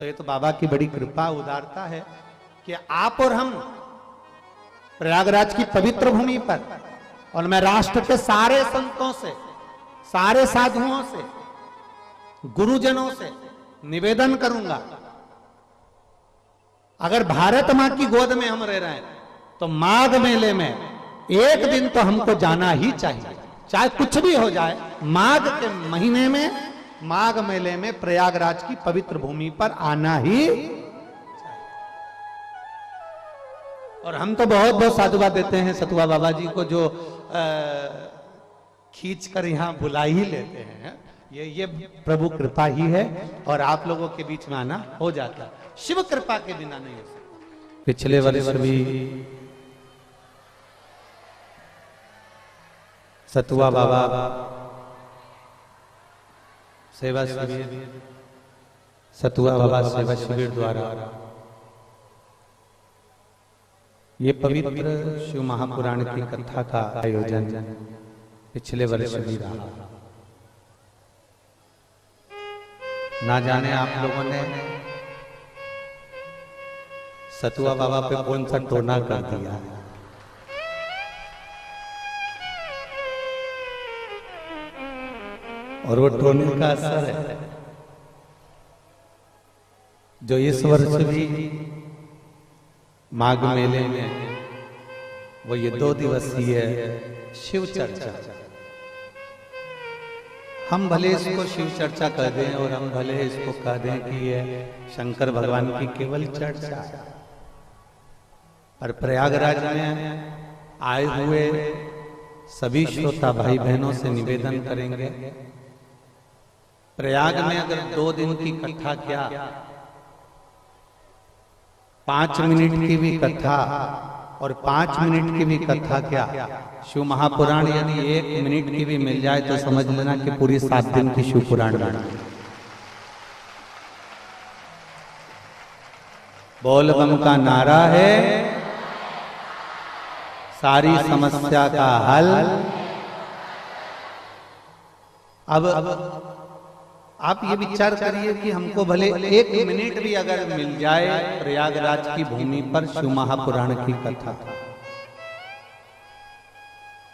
तो ये तो बाबा की बड़ी कृपा उदारता है कि आप और हम प्रयागराज की पवित्र भूमि पर, और मैं राष्ट्र के सारे संतों से, सारे साधुओं से, गुरुजनों से निवेदन करूंगा, अगर भारत मां की गोद में हम रह रहे हैं तो माघ मेले में एक दिन तो हमको जाना ही चाहिए, चाहे कुछ भी हो जाए। माघ के महीने में, माघ मेले में प्रयागराज की पवित्र भूमि पर आना ही चाहिए। और हम तो बहुत बहुत साधुवाद देते हैं सतुआ बाबा जी को, जो खींच कर यहाँ बुला ही लेते हैं। ये प्रभु कृपा ही है, और आप लोगों के बीच में आना हो जाता है, शिव कृपा के बिना नहीं हो सकता। पिछले वर्ष भी सतुआ बाबा सेवा शिविर, सतुआ बाबा सेवा शिविर द्वारा ये पवित्र शिव महापुराण की कथा का आयोजन पिछले वर्ष भी रहा। ना जाने आप लोगों ने सतुआ बाबा पे कौन सा टोना कर दिया है। और वो टोने का असर है जो इस वर्ष भी माघ मेले में वो ये 2 दिवसीय शिव चर्चा, हम भले इसको शिव चर्चा कह दें और हम भले इसको कह दें कि ये शंकर भगवान की केवल चर्चा है, पर प्रयागराज में आए हुए सभी श्रोता भाई बहनों से निवेदन करेंगे, प्रयाग में अगर 2 दिन की कथा क्या, 5 मिनट की भी कथा और 5 मिनट की भी कथा क्या, शिव महापुराण यदि 1 मिनट की भी मिल जाए तो समझ लेना कि पूरी 7 दिन की शिव पुराण बना। बोल बम का नारा है, सारी समस्या का हल। अब आप ये विचार करिए कि हमको भले 1 मिनट भी अगर मिल जाए प्रयागराज की भूमि पर शिव महापुराण की कथा,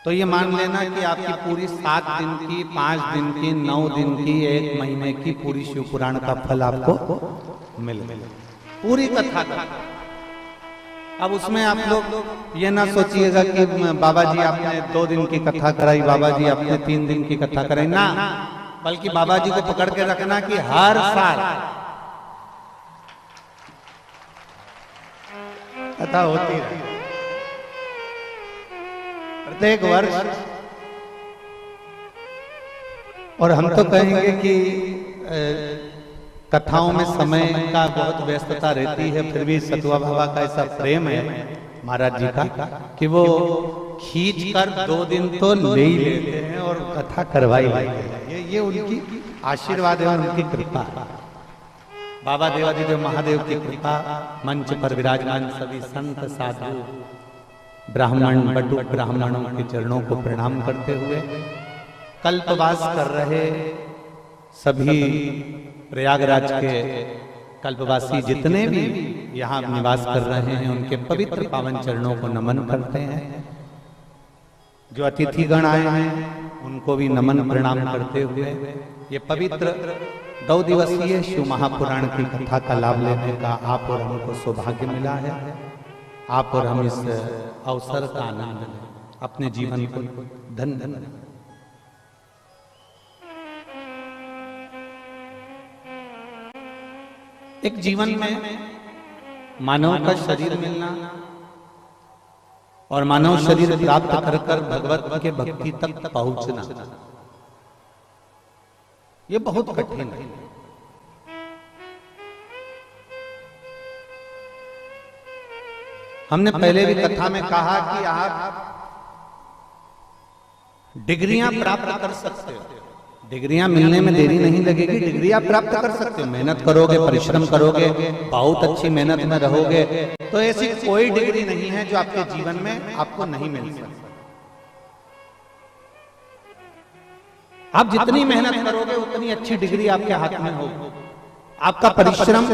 तो ये मान लेना कि आपकी पूरी 7 दिन की, 5 दिन की, 9 दिन की, 1 महीने की पूरी शिव पुराण का फल आपको मिल पूरी कथा का। अब उसमें आप लोग ये ना सोचिएगा कि बाबा जी आपने 2 दिन की कथा कराई, बाबा जी आपने 3 दिन की कथा कराई, ना, बल्कि बाबा जी को पकड़ के रखना कि हर साल कथा होती है, प्रत्येक वर्ष। और हम तो कहेंगे कि कथाओं में समय का बहुत व्यस्तता रहती है, फिर भी सतुआ बाबा का ऐसा प्रेम है महाराज जी का कि वो खींच कर 2 दिन तो ले ही लेते हैं और कथा करवाई लेते हैं। ये उनकी आशीर्वाद है और उनकी कृपा है। बाबा देवादिदेव महादेव की कृपा, मंच पर विराजमान सभी संत साधु ब्राह्मण बटुक ब्राह्मणों के चरणों को प्रणाम करते हुए, कल्पवास कर रहे सभी प्रयागराज के कल्पवासी जितने भी यहाँ निवास कर रहे हैं उनके पवित्र पावन चरणों को नमन करते हैं। जो अतिथिगण आए हैं उनको भी नमन प्रणाम करते हुए ये पवित्र 2 दिवसीय शिव महापुराण की कथा का लाभ लेने का आप और हमको सौभाग्य मिला है। आप और हम इस अवसर का आनंद लें, अपने जीवन को धन्य धन्य। एक जीवन में मानव का शरीर मिलना और मानव शरीर प्राप्त कर कर भगवत के भक्ति तक पहुंचना, ये बहुत कठिन है। हमने पहले भी कथा में कहा कि आप डिग्रियां प्राप्त कर सकते हो, डिग्रियां मिलने में देरी नहीं लगेगी, डिग्री आप प्राप्त कर सकते हो। मेहनत करोगे, परिश्रम करोगे, बहुत अच्छी मेहनत में रहोगे तो ऐसी कोई डिग्री नहीं है जो आपके जीवन में आपको नहीं मिल सकती। आप जितनी मेहनत करोगे उतनी अच्छी डिग्री आपके हाथ में होगी। आपका परिश्रम,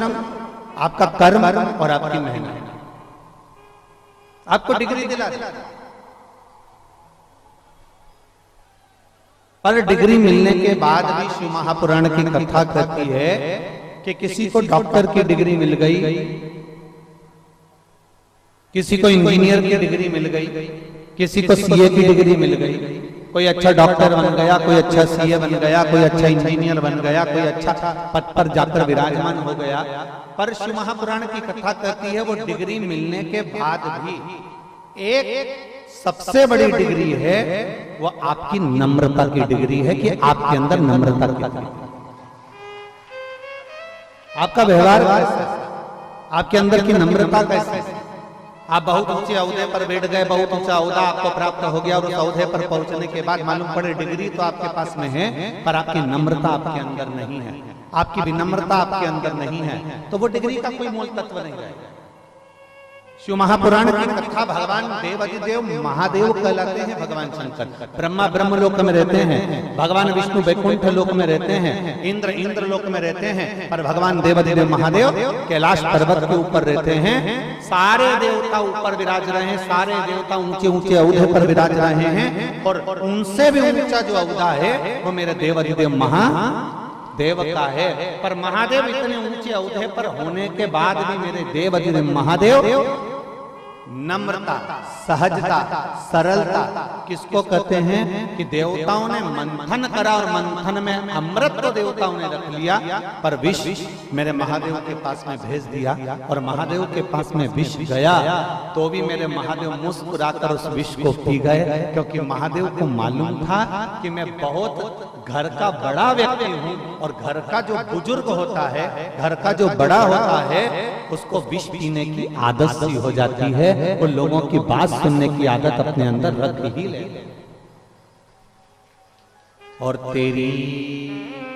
आपका कर्म और आपकी मेहनत आपको डिग्री दिला दे। पर डिग्री मिलने के बाद भी शिव महापुराण की कथा कहती है कि किसी को डॉक्टर की डिग्री मिल गई, किसी को इंजीनियर की डिग्री मिल गई, किसी को सीए की डिग्री मिल गई, कोई अच्छा डॉक्टर बन गया, कोई अच्छा सीए बन गया, कोई अच्छा इंजीनियर बन गया, कोई अच्छा पद पर जाकर विराजमान हो गया। पर शिव महापुराण की कथा कहती है वो डिग्री मिलने के बाद भी एक सबसे बड़ी डिग्री है, वो आपकी नम्रता की डिग्री है कि आपके अंदर नम्रता कितनी, आपका व्यवहार कैसा, आपके अंदर की नम्रता कैसी। आप बहुत ऊंचे औहदे पर बैठ गए, बहुत ऊंचा औहदा आपको प्राप्त हो गया और उस औहदे पर पहुंचने के बाद मालूम पड़े डिग्री तो आपके पास में है पर आपकी नम्रता आपके अंदर नहीं है, आपकी विनम्रता आपके अंदर नहीं है, तो वो डिग्री का कोई मूल तत्व नहीं रहेगा। शिव महापुराण की कथा भगवान देवाधिदेव महादेव कहलाते हैं। भगवान शंकर ब्रह्मा ब्रह्म लोक में रहते हैं, भगवान विष्णु वैकुंठ लोक में रहते हैं, इंद्र लोक में रहते हैं, पर भगवान देवाधिदेव महादेव कैलाश पर्वत के ऊपर रहते हैं। सारे देवता ऊपर विराज रहे हैं, सारे देवता ऊंचे ऊंचे औहदे पर विराज रहे हैं और उनसे भी ऊंचा जो औहदा है वो मेरे देवाधिदेव महादेव का है। पर महादेव इतने ऊंचे औहदे पर होने के बाद भी मेरे देवाधिदेव महादेव नम्रता, सहजता, सरलता किसको कहते हैं कि देवताओं ने मंथन करा और मंथन में अमृत तो देवताओं ने रख लिया पर विष मेरे महादेव के पास में भेज दिया और महादेव के पास में विष गया तो भी मेरे महादेव मुस्कुराकर उस विष को पी गए, क्योंकि महादेव को मालूम था कि मैं बहुत घर का बड़ा व्यक्ति हूँ और घर का जो बुजुर्ग होता है, घर का जो बड़ा होता है उसको विष पीने की आदत सी हो जाती है, वो लोगों की बात सुनने की आदत अपने अंदर रख ही ले। और तेरी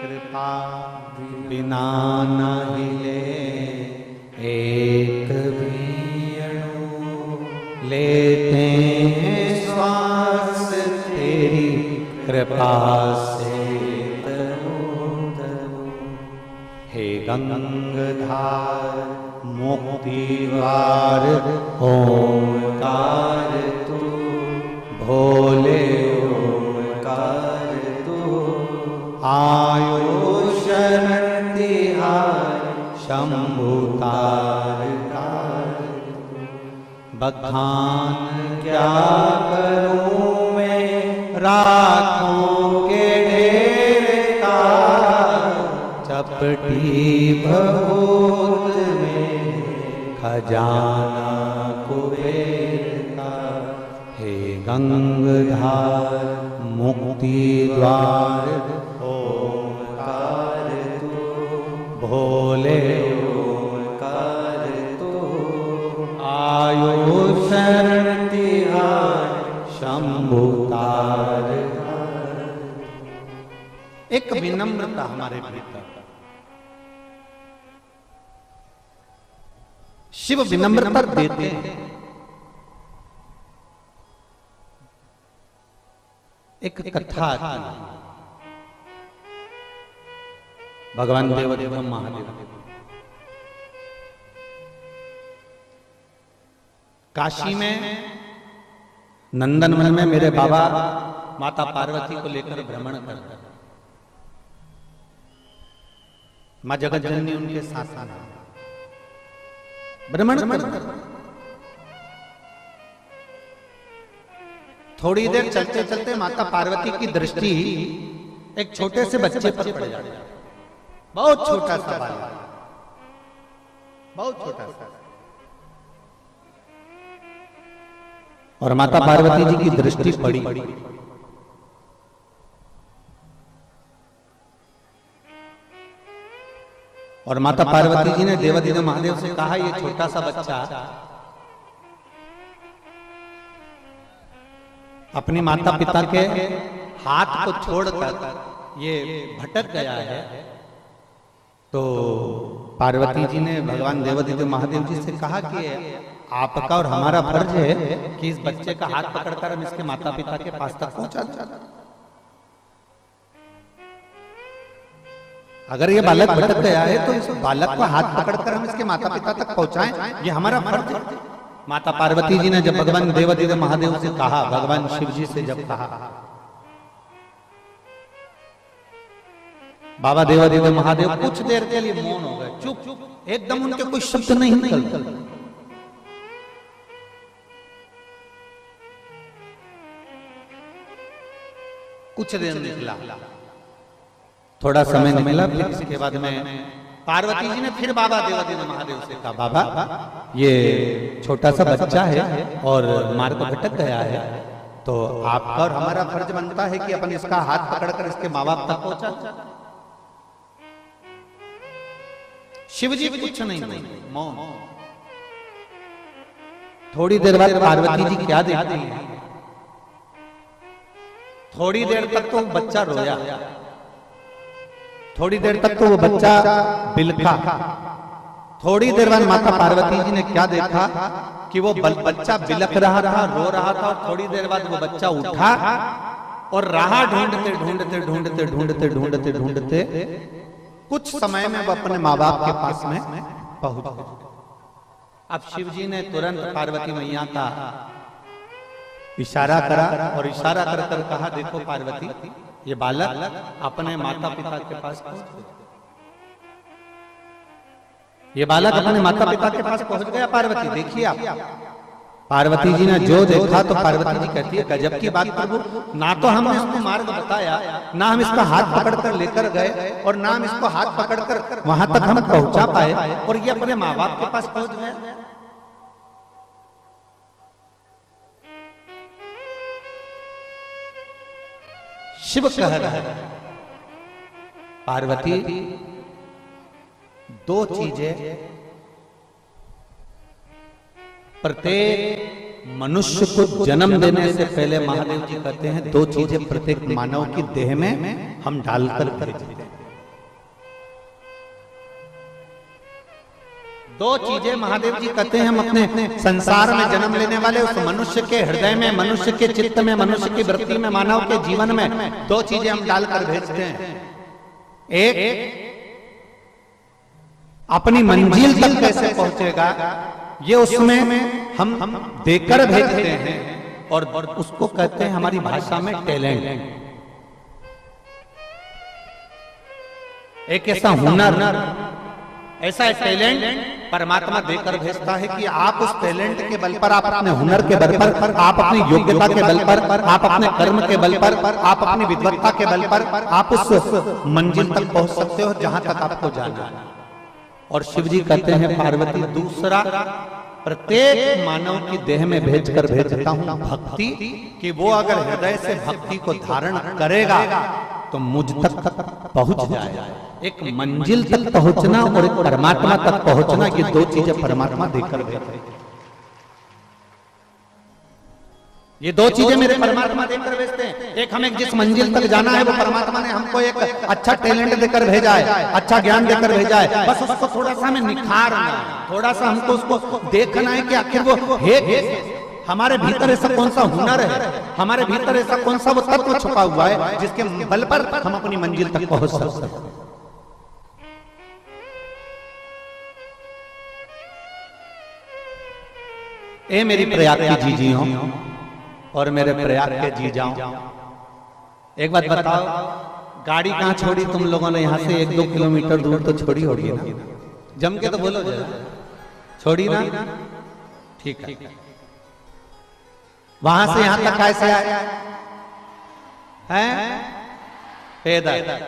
कृपा बिना न हिले एक भी अणु, लेते हैं श्वास तेरी कृपा से। हे गंगाधार मुक्तिवार ओंकार तू, भोले ओंकार तू, आयो शरण तिहार शंभुतार बखान क्या करूं मैं राखों के ढेर का, चपटी बहुत में खजाना कुबेर का। हे गंगाधार मुक्ति द्वार ओंकार तू, भोले ओंकार तू, आयो शरण तिहार शंभुतार। एक विनम्रता हमारे भीतर, शिव विनम्रता देते हैं। एक कथा आती है भगवान देवाधिदेव महादेव काशी में नंदनवन में मेरे बाबा माता पार्वती को लेकर भ्रमण करते हैं। मां जगत जननी उनके साथ भ्रमण करते। थोड़ी देर चलते चलते माता पार्वती की दृष्टि एक छोटे से बच्चे पर पड़ जाती है। बहुत छोटा सा बालक, बहुत छोटा सा, और माता पार्वती जी की दृष्टि पड़ी। और माता पार्वती जी ने देवाधिदेव महादेव से कहा ये छोटा सा बच्चा अपनी माता पिता के हाथ को छोड़कर ये भटक गया है। तो पार्वती जी ने भगवान देवाधिदेव महादेव जी से कहा कि आपका और हमारा फर्ज है कि इस बच्चे का हाथ पकड़कर हम इसके माता पिता के पास तक पहुंचा दें। अगर ये बालक भटक गया है तो इस बालक को हाथ पकड़कर हम इसके माता पिता तक पहुंचाएं, ये हमारा फर्ज है। माता पार्वती जी ने जब भगवान देवादिदेव महादेव से कहा, भगवान शिव जी से जब कहा, बाबा देवादिदेव महादेव कुछ देर के लिए मौन हो गए, चुप, एकदम उनके कोई शब्द नहीं निकलते। कुछ देर निकला, थोड़ा समय निकला, फिर इसके बाद में पार्वती जी ने फिर बाबा देवादिदेव महादेव से कहा, बाबा ये छोटा सा बच्चा है और मार्ग भटक गया है, तो आपका और हमारा फर्ज बनता है कि अपन इसका हाथ पकड़कर इसके माँ बाप तक पहुंचा। शिव जी कुछ नहीं, मौन। थोड़ी देर बाद पार्वती जी क्या देखती है, थोड़ी देर तक तो बच्चा रोया, थोड़ी देर तक तो वो बच्चा बिलखा, थोड़ी देर बाद माता पार्वती जी ने क्या देखा कि वो बच्चा बिलख रहा था, रो रहा था, और थोड़ी देर बाद वो बच्चा उठा और राह ढूंढते ढूंढते ढूंढते ढूंढते ढूंढते ढूंढते कुछ समय में वो अपने माँ बाप के पास में पहुंच गए। अब शिव जी ने तुरंत पार्वती मैया का इशारा करा और इशारा कर कर कहा, देखो पार्वती, ये बालक अपने माता पिता के पास पहुंच गया, ये बालक अपने माता पिता के पास पहुंच गया। पार्वती देखिए आप, पार्वती जी ने जो देखा तो पार्वती जी कहती है, गजब की बात प्रभु, ना तो हमने इसको मार्ग बताया, ना हम इसका हाथ पकड़कर लेकर गए, और ना हम इसको हाथ पकड़कर वहां तक हम पहुंचा पाए, और ये अपने माँ बाप के पास पहुंच गए। शिव कह रहा है, पार्वती दो चीजें प्रत्येक मनुष्य को जन्म देने से पहले महादेव जी कहते हैं, दो चीजें प्रत्येक मानव की देह में हम डालकर भेजते हैं। दो चीजें महादेव जी कहते हैं हम अपने संसार में जन्म लेने वाले उस मनुष्य के हृदय में, मनुष्य के चित्त में, मनुष्य की वृत्ति में, मानव के जीवन में दो चीजें हम डालकर भेजते हैं। एक, अपनी मंजिल तक कैसे पहुंचेगा ये उसमें हम देकर भेजते हैं, और उसको कहते हैं हमारी भाषा में टैलेंट। एक ऐसा हुनर, ऐसा टैलेंट परमात्मा देकर भेजता है कि आप उस टैलेंट के बल पर, आप अपने हुनर के बल पर, आप अपनी योग्यता के बल पर, आप अपने कर्म के बल पर, आप अपनी विद्वत्ता के बल पर आप उस मंजिल तक पहुंच सकते हो जहां तक आपको जाना है। और शिव जी कहते हैं, पार्वती दूसरा, प्रत्येक मानव की देह में भेजकर भेजता हूं भक्ति, कि वो अगर हृदय से भक्ति को धारण करेगा तो मुझ तक पहुंच जाएगा। एक मंजिल तक पहुंचना और एक परमात्मा तक पहुंचना, ये दो चीजें परमात्मा देकर भेजते हैं। ये दो चीजें मेरे परमात्मा देकर भेजते हैं। एक हमें जिस मंजिल तक जाना है वो परमात्मा ने हमको एक अच्छा टैलेंट देकर भेजा है, अच्छा ज्ञान देकर भेजा है, बस उसको थोड़ा सा हमें निखारना है, थोड़ा सा हमको उसको देखना है कि आखिर वो है, हमारे भीतर ऐसा कौन सा हुनर है, हमारे भीतर ऐसा कौन सा वो तत्व छुपा हुआ है जिसके बल पर हम अपनी मंजिल तक पहुंच सकते हैं। ए मेरी प्रयाग की जीजियों और मेरे प्रयाग के जी जाओ, एक बात बताओ, गाड़ी कहाँ छोड़ी तुम लोगों ने? यहाँ से 1-2 किलोमीटर दूर तो छोड़ी होगी ना? जम के तो बोलो, छोड़ी ना? ठीक है। वहां से यहां तक कैसे आए हैं? पैदल।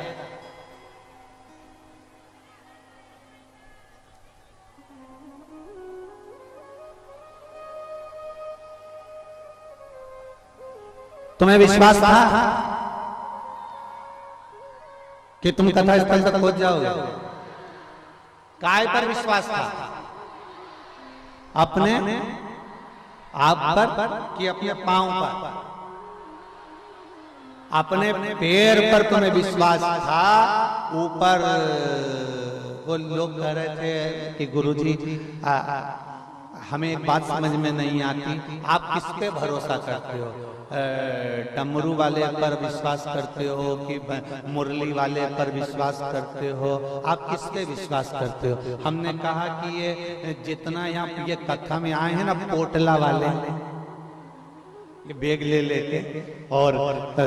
तुम्हें विश्वास था कि तुम कथा स्थल तक पहुंच जाओगे? काय पर विश्वास था? अपने आप पर कि अपने पांव पर? अपने पैर पर तुम्हें विश्वास था। ऊपर वो लोग कह रहे थे कि गुरुजी हमें एक बात समझ में नहीं आती, आप किस पे भरोसा करते हो? डमरू वाले पर विश्वास करते हो कि मुरली वाले पर विश्वास करते हो? आप किस पे विश्वास करते हो? हमने कहा कि ये जितना यहाँ ये कथा में आए हैं ना, पोटला वाले ये बैग ले लेके और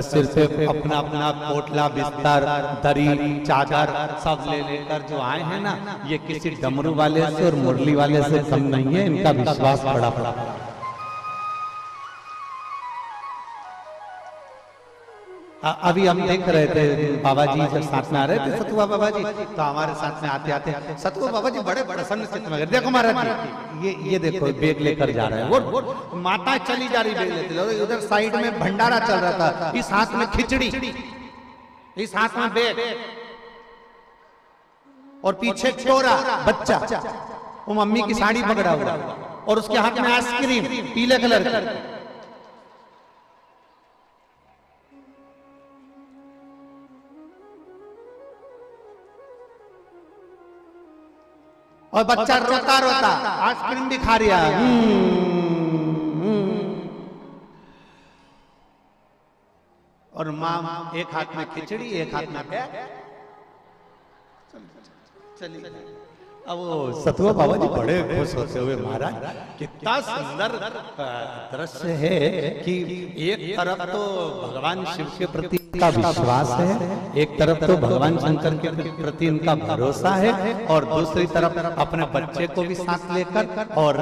सिर पे अपना अपना पोटला, बिस्तर, दरी, चादर सब ले लेकर जो आए हैं ना, ये किसी डमरू वाले से और मुरली वाले से कम नहीं है, इनका विश्वास बड़ा। अभी हम देख रहे थे बाबा जी जब साथ में आ रहे थे, सतुआ बाबा जी, तो हमारे साथ में आते आते सतुआ बाबा जी बड़े प्रसन्न चित्त में, देखो महाराज जी ये देखो बैग लेकर जा रहे हैं, वो माता चली जा रही बैग लेते, उधर साइड में भंडारा चल रहा था, इस हाथ में खिचड़ी, इस हाथ में बैग, और पीछे छोरा बच्चा, वो मम्मी की साड़ी पकड़ा हुआ, और उसके हाथ में आइसक्रीम पीले कलर की, और बच्चा रोता रोता आइसक्रीम भी खा रहा है, और माँ एक हाथ में खिचड़ी, एक हाथ में बैग, चली। अब वो सतुआ बाबा जी बड़े खुश होते हुए, महाराज कितना सुंदर दृश्य है कि एक तरफ तो भगवान शिव के प्रति का विश्वास है, एक तरफ तो भगवान शंकर के प्रति इनका भरोसा है, और दूसरी तरफ अपने बच्चे को भी साथ लेकर और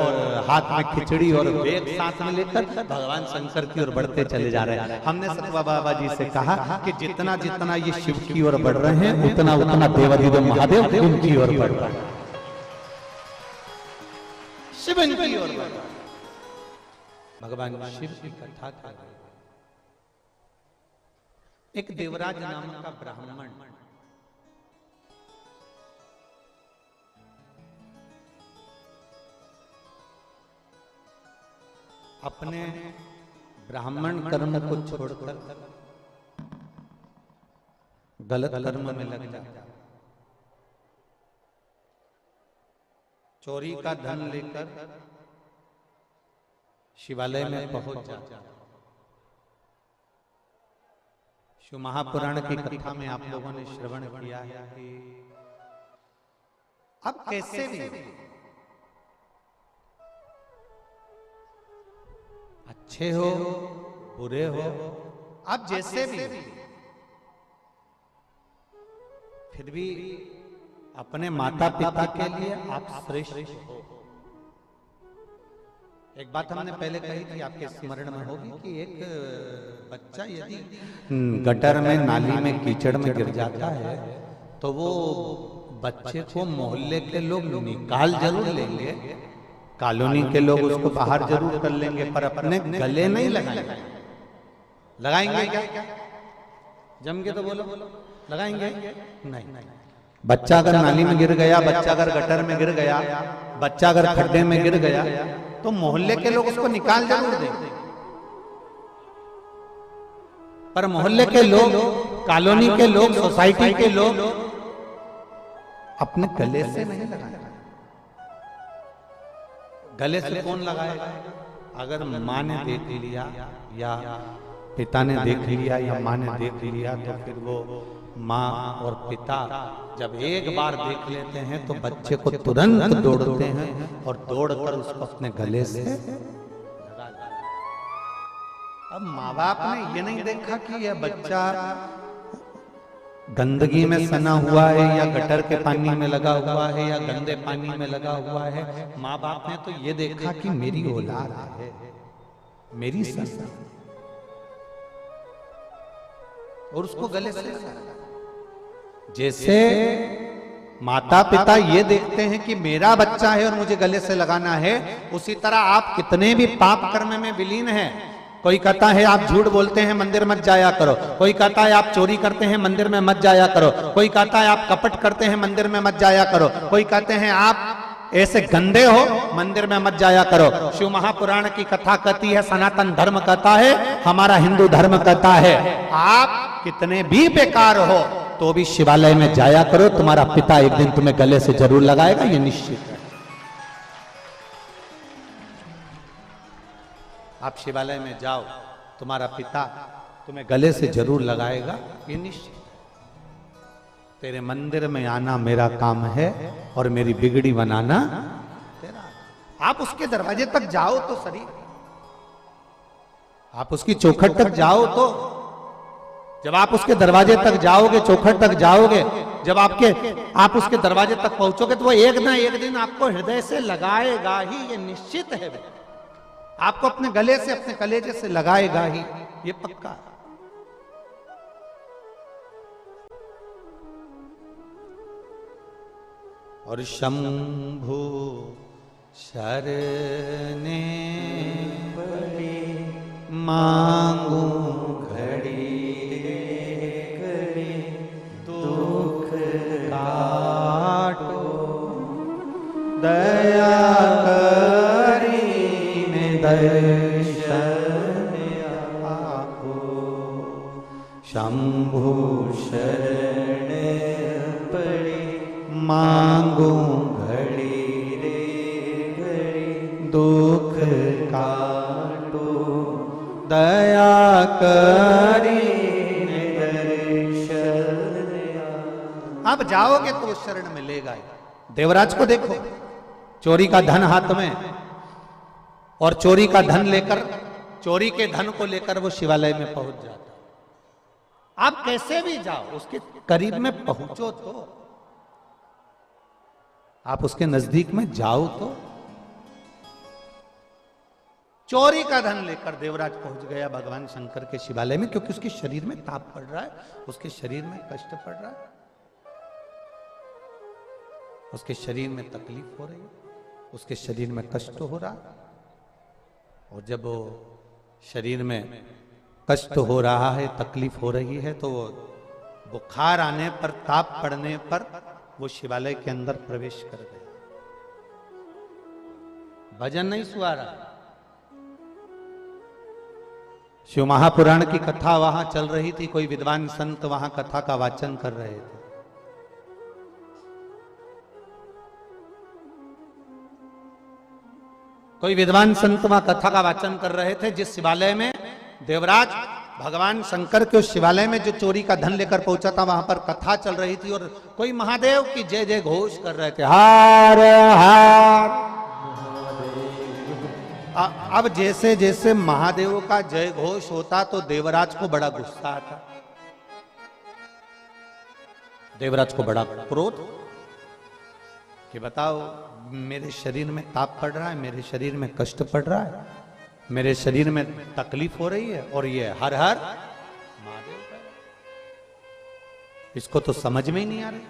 हाथ में खिचड़ी और बैग साथ में लेकर भगवान शंकर की ओर बढ़ते चले जा रहे हैं। हमने सतुआ बाबा जी से कहा कि जितना जितना ये शिव की ओर बढ़ रहे हैं, उतना उतना देवाधिदेव महादेव उनकी ओर बढ़ रहे हैं, शिव की ओर। भगवान शिव की कथा था। एक देवराज नाम का ब्राह्मण अपने ब्राह्मण कर्म को छोड़कर गलत कर्म में लग जाता, चोरी का धन लेकर शिवालय में पहुंच जाता। शिव महापुराण की कथा में आप लोगों ने श्रवण किया है कि अब कैसे भी अच्छे हो बुरे हो, अब जैसे भी फिर भी अपने माता पिता के लिए आप श्रेष्ठ हो। एक बात हमने पहले कही थी, आपके स्मरण में होगी कि एक बच्चा यदि गटर में, नाली में, कीचड़ में गिर जाता है तो वो बच्चे को मोहल्ले के लोग निकाल जरूर लेंगे, कॉलोनी के लोग उसको बाहर जरूर कर लेंगे, पर अपने गले नहीं लगाएंगे। लगाएंगे क्या? जम के तो बोलो, लगाएंगे नहीं। बच्चा अगर नाली में गिर गया, बच्चा अगर गटर में गिर गया, बच्चा अगर खड्डे में गिर गया, तो मोहल्ले के लोग उसको निकाल जरूर देंगे, पर मोहल्ले के लोग, कॉलोनी के लोग, सोसाइटी के लोग अपने गले से नहीं लगाएंगे। गले से कौन लगाएगा? अगर माँ ने देख लिया या पिता ने देख लिया या माँ ने देख लिया, तो फिर वो माँ और पिता जब एक बार देख लेते हैं तो बच्चे को तुरंत दौड़ते हैं और दौड़कर उसको अपने गले से लगा देते हैं। अब माँ बाप ने ये नहीं देखा कि यह बच्चा गंदगी में सना हुआ है या गटर के पानी में लगा हुआ है या गंदे पानी में लगा हुआ है। माँ बाप ने तो ये देखा कि मेरी औलाद है, मेरी संतान, और उसको गले से लगा। जैसे माता पिता ये देखते हैं कि मेरा बच्चा है और मुझे गले से लगाना है, उसी तरह आप कितने भी पाप कर्म में विलीन हैं। कोई कहता है आप झूठ बोलते हैं, मंदिर मत जाया करो। कोई कहता है आप चोरी करते हैं, मंदिर में मत जाया करो। कोई कहता है आप कपट करते हैं, मंदिर में मत जाया करो। कोई कहते हैं आप ऐसे गंदे हो, मंदिर में मत जाया करो। शिव महापुराण की कथा कहती है, सनातन धर्म कहता है, हमारा हिंदू धर्म कहता है, आप कितने भी बेकार हो तो भी शिवालय में जाया करो, तुम्हारा पिता एक दिन तुम्हें गले से जरूर लगाएगा, ये निश्चित है। आप शिवालय में जाओ, तुम्हारा पिता तुम्हें गले से जरूर लगाएगा, ये निश्चित। तेरे मंदिर में आना मेरा काम है और मेरी बिगड़ी बनाना तेरा। आप उसके दरवाजे तक जाओ तो सही, आप उसकी चौखट तक जाओ तो। जब आप उसके दरवाजे तक जाओगे, चौखट तक जाओगे, जब आप उसके दरवाजे तक पहुंचोगे तो वो एक ना एक दिन आपको हृदय से लगाएगा ही, ये निश्चित है। आपको अपने गले से, अपने कलेजे से लगाएगा ही, ये पक्का। और शंभु शरणे पड़े मांगू घड़ी घड़ी दुख काटो दया करीने दर्शन आपो। शंभु शरण पड़े मांगू घड़ी रे घड़ी दुख काटो दया करीने दर्शन। अब जाओगे तो उस शरण मिलेगा ही। देवराज को देखो, चोरी का धन हाथ में, और चोरी का धन लेकर, चोरी के धन को लेकर वो शिवालय में पहुंच जाता। आप कैसे भी जाओ, उसके करीब में पहुंचो तो, आप उसके नजदीक में जाओ तो। चोरी का धन लेकर देवराज पहुंच गया भगवान शंकर के शिवालय में, क्योंकि उसके शरीर में ताप पड़ रहा है, उसके शरीर में कष्ट पड़ रहा है, उसके शरीर में तकलीफ हो रही है, उसके शरीर में कष्ट हो रहा है। और जब वो शरीर में कष्ट हो रहा है, तकलीफ हो रही है, तो वो बुखार आने पर, ताप पड़ने पर वो शिवालय के अंदर प्रवेश कर गया। भजन नहीं सुहा रहा, शिव महापुराण की कथा वहां चल रही थी। कोई विद्वान संत वहां कथा का वाचन कर रहे थे। कोई विद्वान संत वहां कथा का वाचन कर रहे थे, जिस शिवालय में देवराज भगवान शंकर के उस शिवालय में जो चोरी का धन लेकर पहुंचा था, वहां पर कथा चल रही थी और कोई महादेव की जय जय घोष कर रहे थे, हार हार। अब जैसे जैसे महादेव का जय घोष होता तो देवराज को बड़ा गुस्सा आता, देवराज को बड़ा क्रोध कि बताओ, मेरे शरीर में ताप पड़ रहा है, मेरे शरीर में कष्ट पड़ रहा है, मेरे शरीर में तकलीफ हो रही है, और ये हर हर महादेव का, इसको तो समझ में ही नहीं आ रही।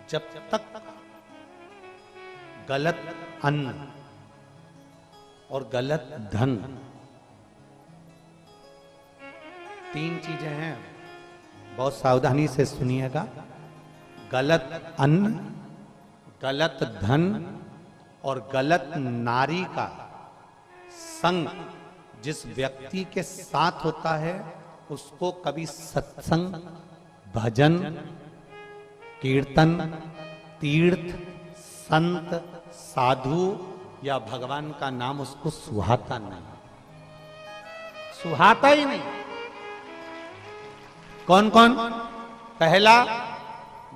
जब तक गलत अन्न और गलत धन, तीन चीजें हैं, बहुत सावधानी से सुनिएगा। गलत अन्न, गलत धन और गलत नारी का संग जिस व्यक्ति के साथ होता है, उसको कभी सत्संग, भजन, कीर्तन, तीर्थ, संत, साधु या भगवान का नाम उसको सुहाता नहीं, सुहाता ही नहीं। कौन कौन? पहला,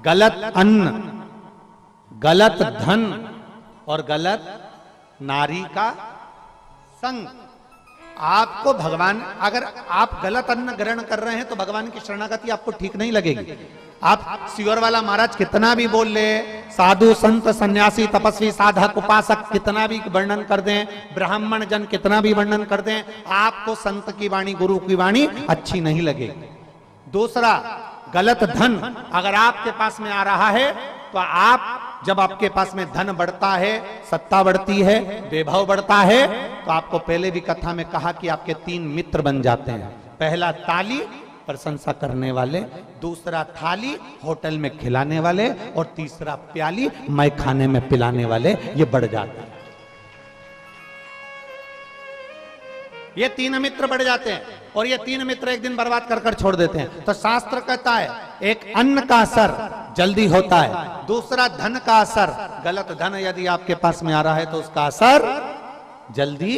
गलत अन्न, गलत धन और गलत नारी का संग। आपको भगवान, अगर आप गलत अन्न ग्रहण कर रहे हैं तो भगवान की शरणागति आपको ठीक नहीं लगेगी। आप सियोर वाला महाराज कितना भी बोल ले, साधु संत सन्यासी तपस्वी साधक उपासक कितना भी वर्णन कर दें, ब्राह्मण जन कितना भी वर्णन कर दें, आपको संत की वाणी, गुरु की वाणी अच्छी नहीं लगेगी। दूसरा, गलत धन अगर आपके पास में आ रहा है तो आप, जब आपके पास में धन बढ़ता है, सत्ता बढ़ती है, वैभव बढ़ता है, तो आपको पहले भी कथा में कहा कि आपके तीन मित्र बन जाते हैं। पहला ताली, प्रशंसा करने वाले, दूसरा थाली, होटल में खिलाने वाले, और तीसरा प्याली, मैं खाने में पिलाने वाले, ये बढ़ जाते हैं। ये तीन मित्र बढ़ जाते हैं और ये तीन मित्र एक दिन बर्बाद कर कर छोड़ देते हैं। तो शास्त्र कहता है, एक अन्न का असर जल्दी होता है। दूसरा, धन का असर, गलत धन यदि आपके पास में आ रहा है तो उसका असर जल्दी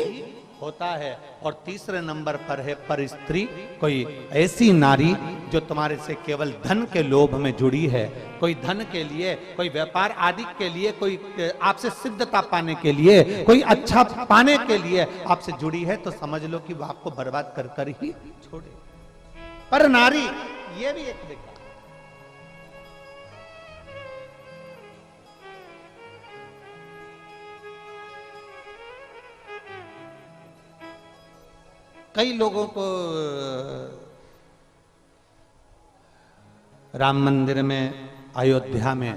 होता है। और तीसरे नंबर पर है पर स्त्री, कोई ऐसी नारी जो तुम्हारे से केवल धन के लोभ में जुड़ी है, कोई धन के लिए, कोई व्यापार आदि के लिए, कोई आपसे सिद्धता पाने के लिए, कोई अच्छा पाने के लिए आपसे जुड़ी है, तो समझ लो कि वो आपको बर्बाद कर कर ही छोड़े। पर नारी, ये भी एक विकार, कई लोगों को राम मंदिर में, अयोध्या में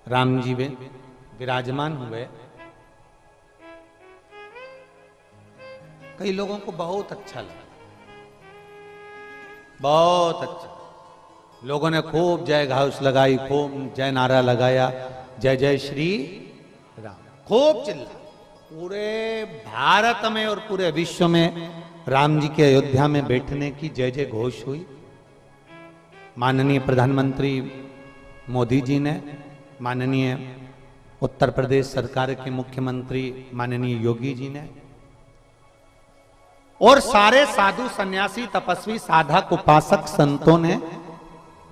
राम जी विराजमान हुए, कई लोगों को बहुत अच्छा लगा, बहुत अच्छा। लोगों ने खूब जय घोष लगाई, खूब जय नारा लगाया, जय जय श्री राम, खूब चिल्ला। पूरे भारत में और पूरे विश्व में राम जी के अयोध्या में बैठने की जय जय घोष हुई। माननीय प्रधानमंत्री मोदी जी ने, माननीय उत्तर प्रदेश सरकार के मुख्यमंत्री माननीय योगी जी ने, और सारे साधु सन्यासी तपस्वी साधक उपासक संतों ने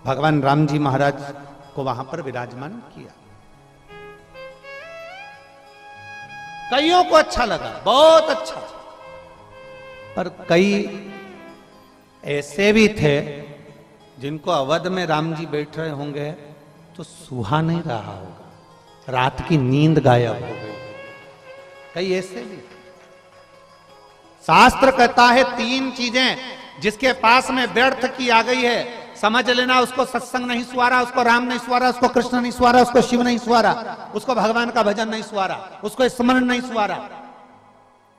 भगवान राम जी महाराज को वहां पर विराजमान किया। कईयों को अच्छा लगा, बहुत अच्छा। पर कई ऐसे भी थे जिनको अवध में राम जी बैठ रहे होंगे तो सुहा नहीं रहा होगा, रात की नींद गायब हो गई। कई ऐसे भी। शास्त्र कहता है 3 चीजें जिसके पास में व्यर्थ की आ गई है, समझ लेना उसको सत्संग नहीं सुहारा, उसको राम नहीं सुहारा, उसको कृष्ण नहीं सुहारा, उसको शिव नहीं सुहारा, उसको भगवान का भजन नहीं सुहारा, उसको स्मरण नहीं सुहारा।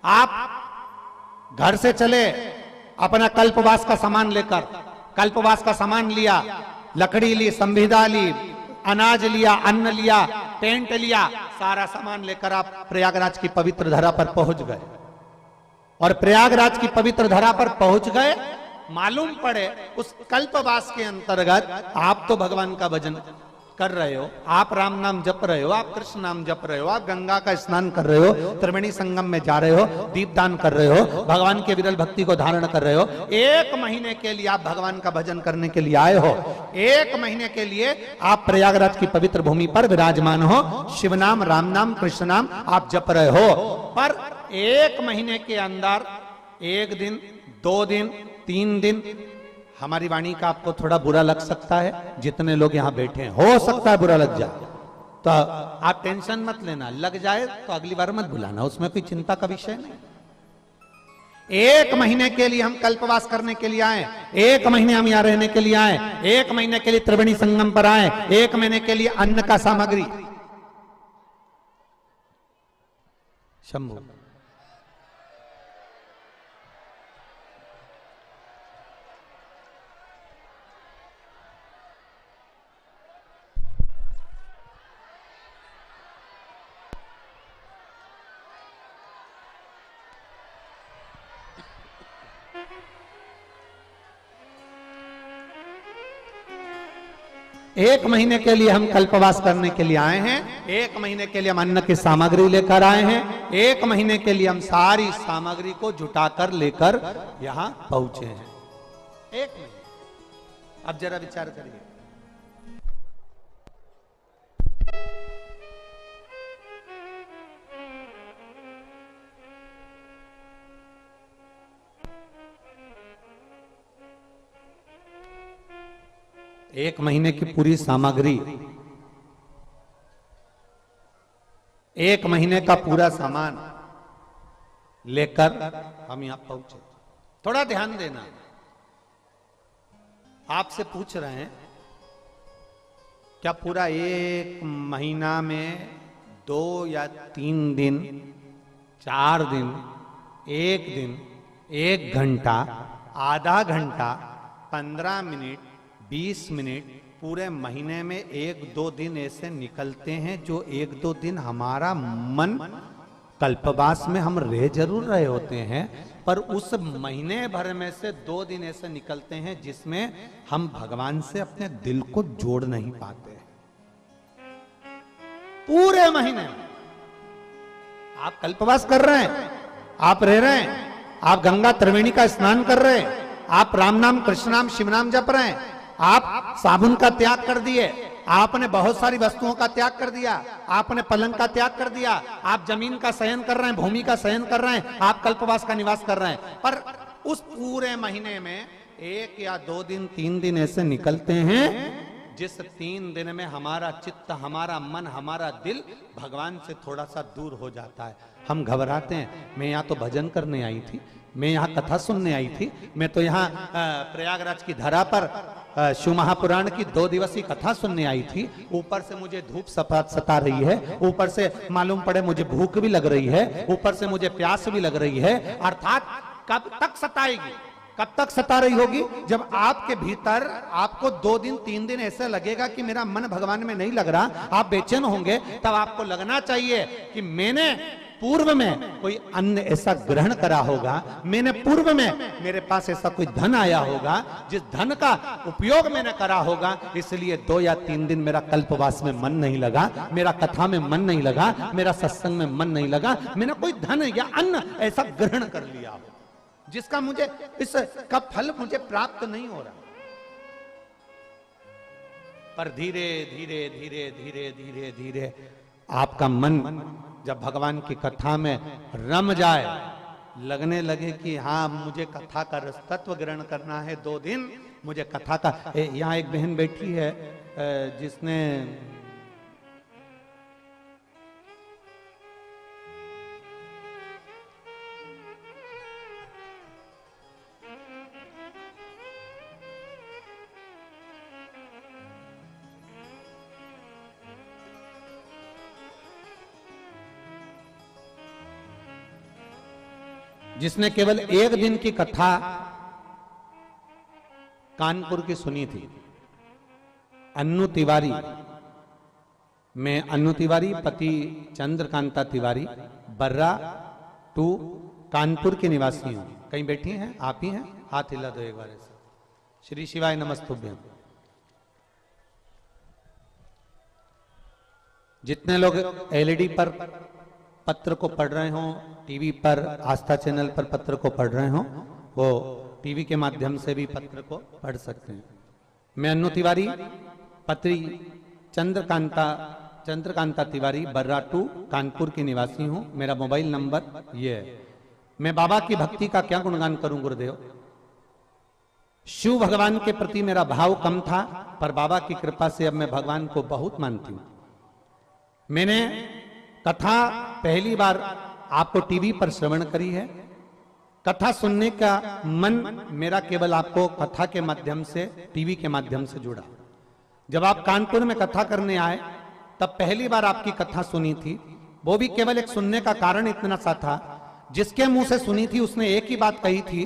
आप घर से चले अपना कल्पवास का सामान लेकर, कल्पवास का सामान लिया, लकड़ी ली, संविदा ली, अनाज लिया, अन्न लिया, टेंट लिया, सारा सामान लेकर आप प्रयागराज की पवित्र धरा पर पहुंच गए। और प्रयागराज की पवित्र धरा पर पहुंच गए, मालूम पड़े उस कल्पवास के अंतर्गत आप तो भगवान का भजन कर रहे हो, आप राम नाम जप रहे हो, आप कृष्ण नाम जप रहे हो, आप गंगा का स्नान कर रहे हो, त्रिवेणी संगम में जा रहे हो, दीपदान कर रहे हो, भगवान के विरल भक्ति को धारण कर रहे हो। 1 महीने के लिए आप भगवान का भजन करने के लिए आए हो, 1 महीने के लिए आप प्रयागराज की पवित्र भूमि पर विराजमान हो, शिव नाम, राम नाम, कृष्ण नाम आप जप रहे हो। पर 1 महीने के अंदर 1 दिन, 2 दिन, 3 दिन हमारी वाणी का आपको थोड़ा बुरा लग सकता है। जितने लोग यहां बैठे हैं, हो सकता है बुरा लग जाए, तो आप टेंशन मत लेना, लग जाए तो अगली बार मत बुलाना, उसमें कोई चिंता का विषय नहीं। 1 महीने के लिए हम कल्पवास करने के लिए आए, 1 महीने हम यहां रहने के लिए आए, 1 महीने के लिए त्रिवेणी संगम पर आए, 1 महीने के लिए अन्न का सामग्री। शंभू एक महीने के लिए हम कल्पवास करने के लिए आए हैं, 1 महीने के लिए हम अन्न की सामग्री लेकर आए हैं, 1 महीने के लिए हम सारी सामग्री को जुटाकर लेकर यहां पहुंचे हैं। 1 महीने। अब जरा विचार करिए, एक महीने की पूरी सामग्री, 1 महीने का पूरा सामान लेकर हम यहां पहुंचे। थोड़ा ध्यान देना, आपसे पूछ रहे हैं क्या पूरा 1 महीना में 2 या 3 दिन, 4 दिन, 1 दिन, 1 घंटा, आधा घंटा, 15 मिनट, 20 मिनट, पूरे महीने में 1-2 दिन ऐसे निकलते हैं जो 1-2 दिन हमारा मन कल्पवास में हम रह जरूर रहे होते हैं, पर उस महीने भर में से 2 दिन ऐसे निकलते हैं जिसमें हम भगवान से अपने दिल को जोड़ नहीं पाते। पूरे महीने आप कल्पवास कर रहे हैं, आप रह रहे हैं, आप गंगा त्रिवेणी का स्नान कर रहे हैं, आप राम नाम कृष्ण नाम शिव नाम जप रहे हैं, आप साबुन का त्याग कर दिए, आपने बहुत सारी वस्तुओं का त्याग कर दिया, आपने पलंग का त्याग कर दिया, आप जमीन का शयन कर रहे हैं, भूमि का शयन कर रहे हैं, आप कल्पवास का निवास कर रहे हैं, पर उस पूरे महीने में 1 या 2 दिन 3 दिन ऐसे निकलते हैं जिस 3 दिन में हमारा चित्त, हमारा मन, हमारा दिल भगवान से थोड़ा सा दूर हो जाता है। हम घबराते हैं, मैं यहाँ तो भजन करने आई थी, मैं यहाँ कथा सुनने आई थी, मैं तो यहाँ प्रयागराज की धरा पर शिव महापुराण की 2 दिवसीय कथा सुनने आई थी, ऊपर से मुझे धूप सता रही है, ऊपर से मालूम पड़े मुझे भूख भी लग रही है, ऊपर से मुझे प्यास भी लग रही है। अर्थात कब तक सताएगी, कब तक सता रही होगी? जब आपके भीतर आपको 2 दिन 3 दिन ऐसा लगेगा कि मेरा मन भगवान में नहीं लग रहा, आप बेचैन होंगे, तब आपको लगना चाहिए कि मैंने पूर्व में कोई अन्न ऐसा ग्रहण करा होगा, मैंने पूर्व में मेरे पास ऐसा कोई धन आया होगा जिस धन का उपयोग मैंने करा होगा, इसलिए 2 या 3 दिन मेरा कल्पवास में मन नहीं लगा, मेरा कथा में मन नहीं लगा, मेरा सत्संग में मन नहीं लगा, मैंने कोई धन या अन्न ऐसा ग्रहण कर लिया हो जिसका मुझे इसका फल मुझे प्राप्त नहीं हो रहा। पर धीरे धीरे धीरे धीरे धीरे धीरे आपका मन जब भगवान की कथा में रम जाए, लगने लगे कि हाँ मुझे कथा का रसतत्व ग्रहण करना है, 2 दिन मुझे कथा का। यहाँ एक बहन बैठी है जिसने जिसने केवल 1 दिन की कथा कानपुर की सुनी थी। अन्नू तिवारी, मैं अन्नू तिवारी पति चंद्रकांता तिवारी, बर्रा 2 कानपुर के निवासी हूं। कहीं बैठी हैं? आप ही हैं? हाथ हिला दो एक बार ऐसे। श्री शिवाय नमस्तुभ्यं। जितने लोग एलईडी पर पत्र को पढ़ रहे हों, टीवी पर आस्था चैनल पर पत्र को पढ़ रहे हों, वो टीवी के माध्यम से भी पत्र को पढ़ सकते हैं। मैं अन्नू तिवारी पत्री चंद्रकांता तिवारी, बर्रा 2 कानपुर की निवासी हूं। मेरा मोबाइल नंबर ये है। मैं बाबा की भक्ति का क्या गुणगान करूं गुरुदेव। शिव भगवान के प्रति मेरा भाव कम था, पर बाबा की कृपा से अब मैं भगवान को बहुत मानती हूं। मैंने कथा पहली बार आपको टीवी पर श्रवण करी है। कथा सुनने का मन मेरा केवल आपको कथा के माध्यम से, टीवी के माध्यम से जुड़ा। जब आप कानपुर में कथा करने आए तब पहली बार आपकी कथा सुनी थी, वो भी केवल एक सुनने का कारण इतना सा था, जिसके मुंह से सुनी थी उसने एक ही बात कही थी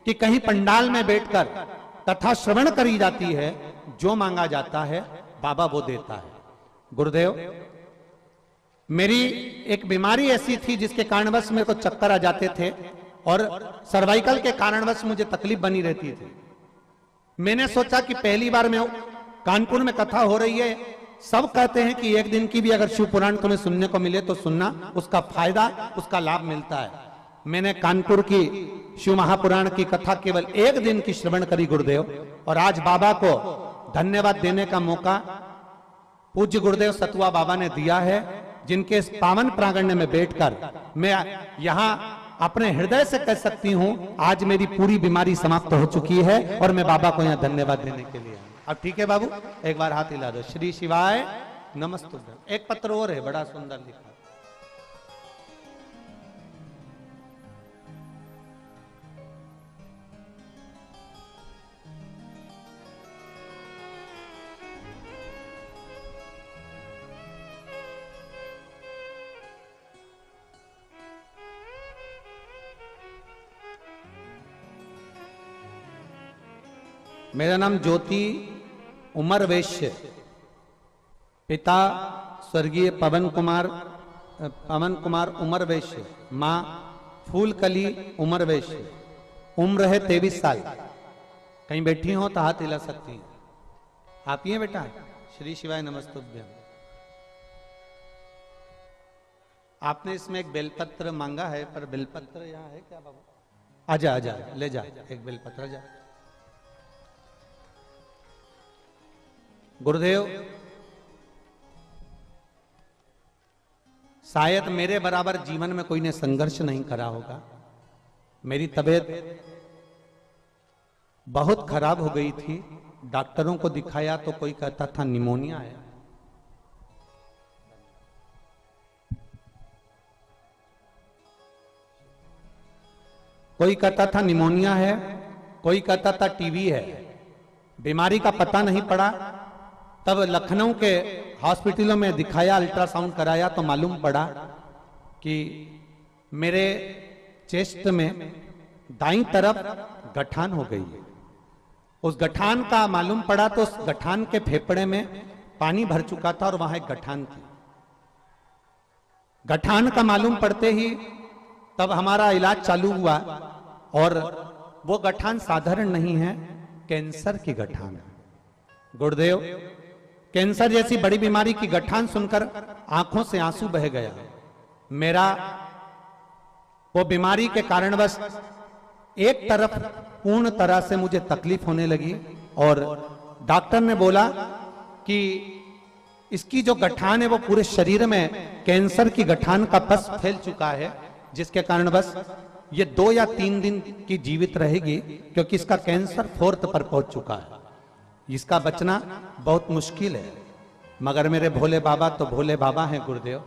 कि कहीं पंडाल में बैठकर कथा श्रवण करी जाती है, जो मांगा जाता है बाबा वो देता है। गुरुदेव, मेरी एक बीमारी ऐसी थी जिसके कारणवश मेरे को चक्कर आ जाते थे और सर्वाइकल के कारणवश मुझे तकलीफ बनी रहती थी। मैंने सोचा कि पहली बार मैं कानपुर में कथा हो रही है, सब कहते हैं कि 1 दिन की भी अगर शिव पुराण तुम्हें सुनने को मिले तो सुनना, उसका फायदा, उसका लाभ मिलता है। मैंने कानपुर की शिव महापुराण की कथा केवल 1 दिन की श्रवण करी गुरुदेव, और आज बाबा को धन्यवाद देने का मौका पूज्य गुरुदेव सतुआ बाबा ने दिया है, जिनके इस पावन प्रांगण में बैठकर मैं यहाँ अपने हृदय से कह सकती हूँ आज मेरी पूरी बीमारी समाप्त हो चुकी है, और मैं बाबा को यहाँ धन्यवाद देने के लिए। अब ठीक है बाबू, एक बार हाथ हिला दो। श्री शिवाय नमस्तुभ्यं। एक पत्र और है, बड़ा सुंदर लिखा। मेरा नाम ज्योति उमर वैश्य, पिता स्वर्गीय पवन कुमार पवन कुमार उमर वैश्य, माँ फूलकली उमर वैश्य, उम्र है 23 साल। कहीं बैठी हो तो हाथ हिला सकती हैं। आप ही हैं बेटा? श्री शिवाय नमस्तुभ्यम। आपने इसमें एक बेलपत्र मांगा है, पर बेलपत्र यहाँ है क्या बाबू? आजा आजा, ले जा एक बेलपत्र जा। गुरुदेव, शायद मेरे बराबर जीवन में कोई ने संघर्ष नहीं करा होगा। मेरी तबीयत बहुत खराब हो गई थी। डॉक्टरों को दिखाया तो कोई कहता था निमोनिया है। कोई कहता था निमोनिया है, कोई कहता था टीबी है। बीमारी का पता नहीं पड़ा। तब लखनऊ के हॉस्पिटलों में दिखाया, अल्ट्रासाउंड कराया तो मालूम पड़ा कि मेरे चेस्ट में दाईं तरफ गठान हो गई है। उस गठान का मालूम पड़ा तो उस गठान के फेफड़े में पानी भर चुका था और वहां एक गठान थी। गठान का मालूम पड़ते ही तब हमारा इलाज चालू हुआ और वो गठान साधारण नहीं है, कैंसर की गठान है। गुरुदेव, कैंसर जैसी बड़ी बीमारी की गठान सुनकर आंखों से आंसू बह गया। मेरा वो बीमारी के कारणवश एक तरफ पूर्ण तरह से मुझे तकलीफ होने लगी और डॉक्टर ने बोला कि इसकी जो गठान है वो पूरे शरीर में कैंसर की गठान का पस फैल चुका है, जिसके कारणवश ये 2 या 3 दिन की जीवित रहेगी, क्योंकि इसका कैंसर 4th पर पहुंच चुका है। इसका बचना बहुत मुश्किल है। मगर मेरे भोले बाबा तो भोले बाबा हैं गुरुदेव।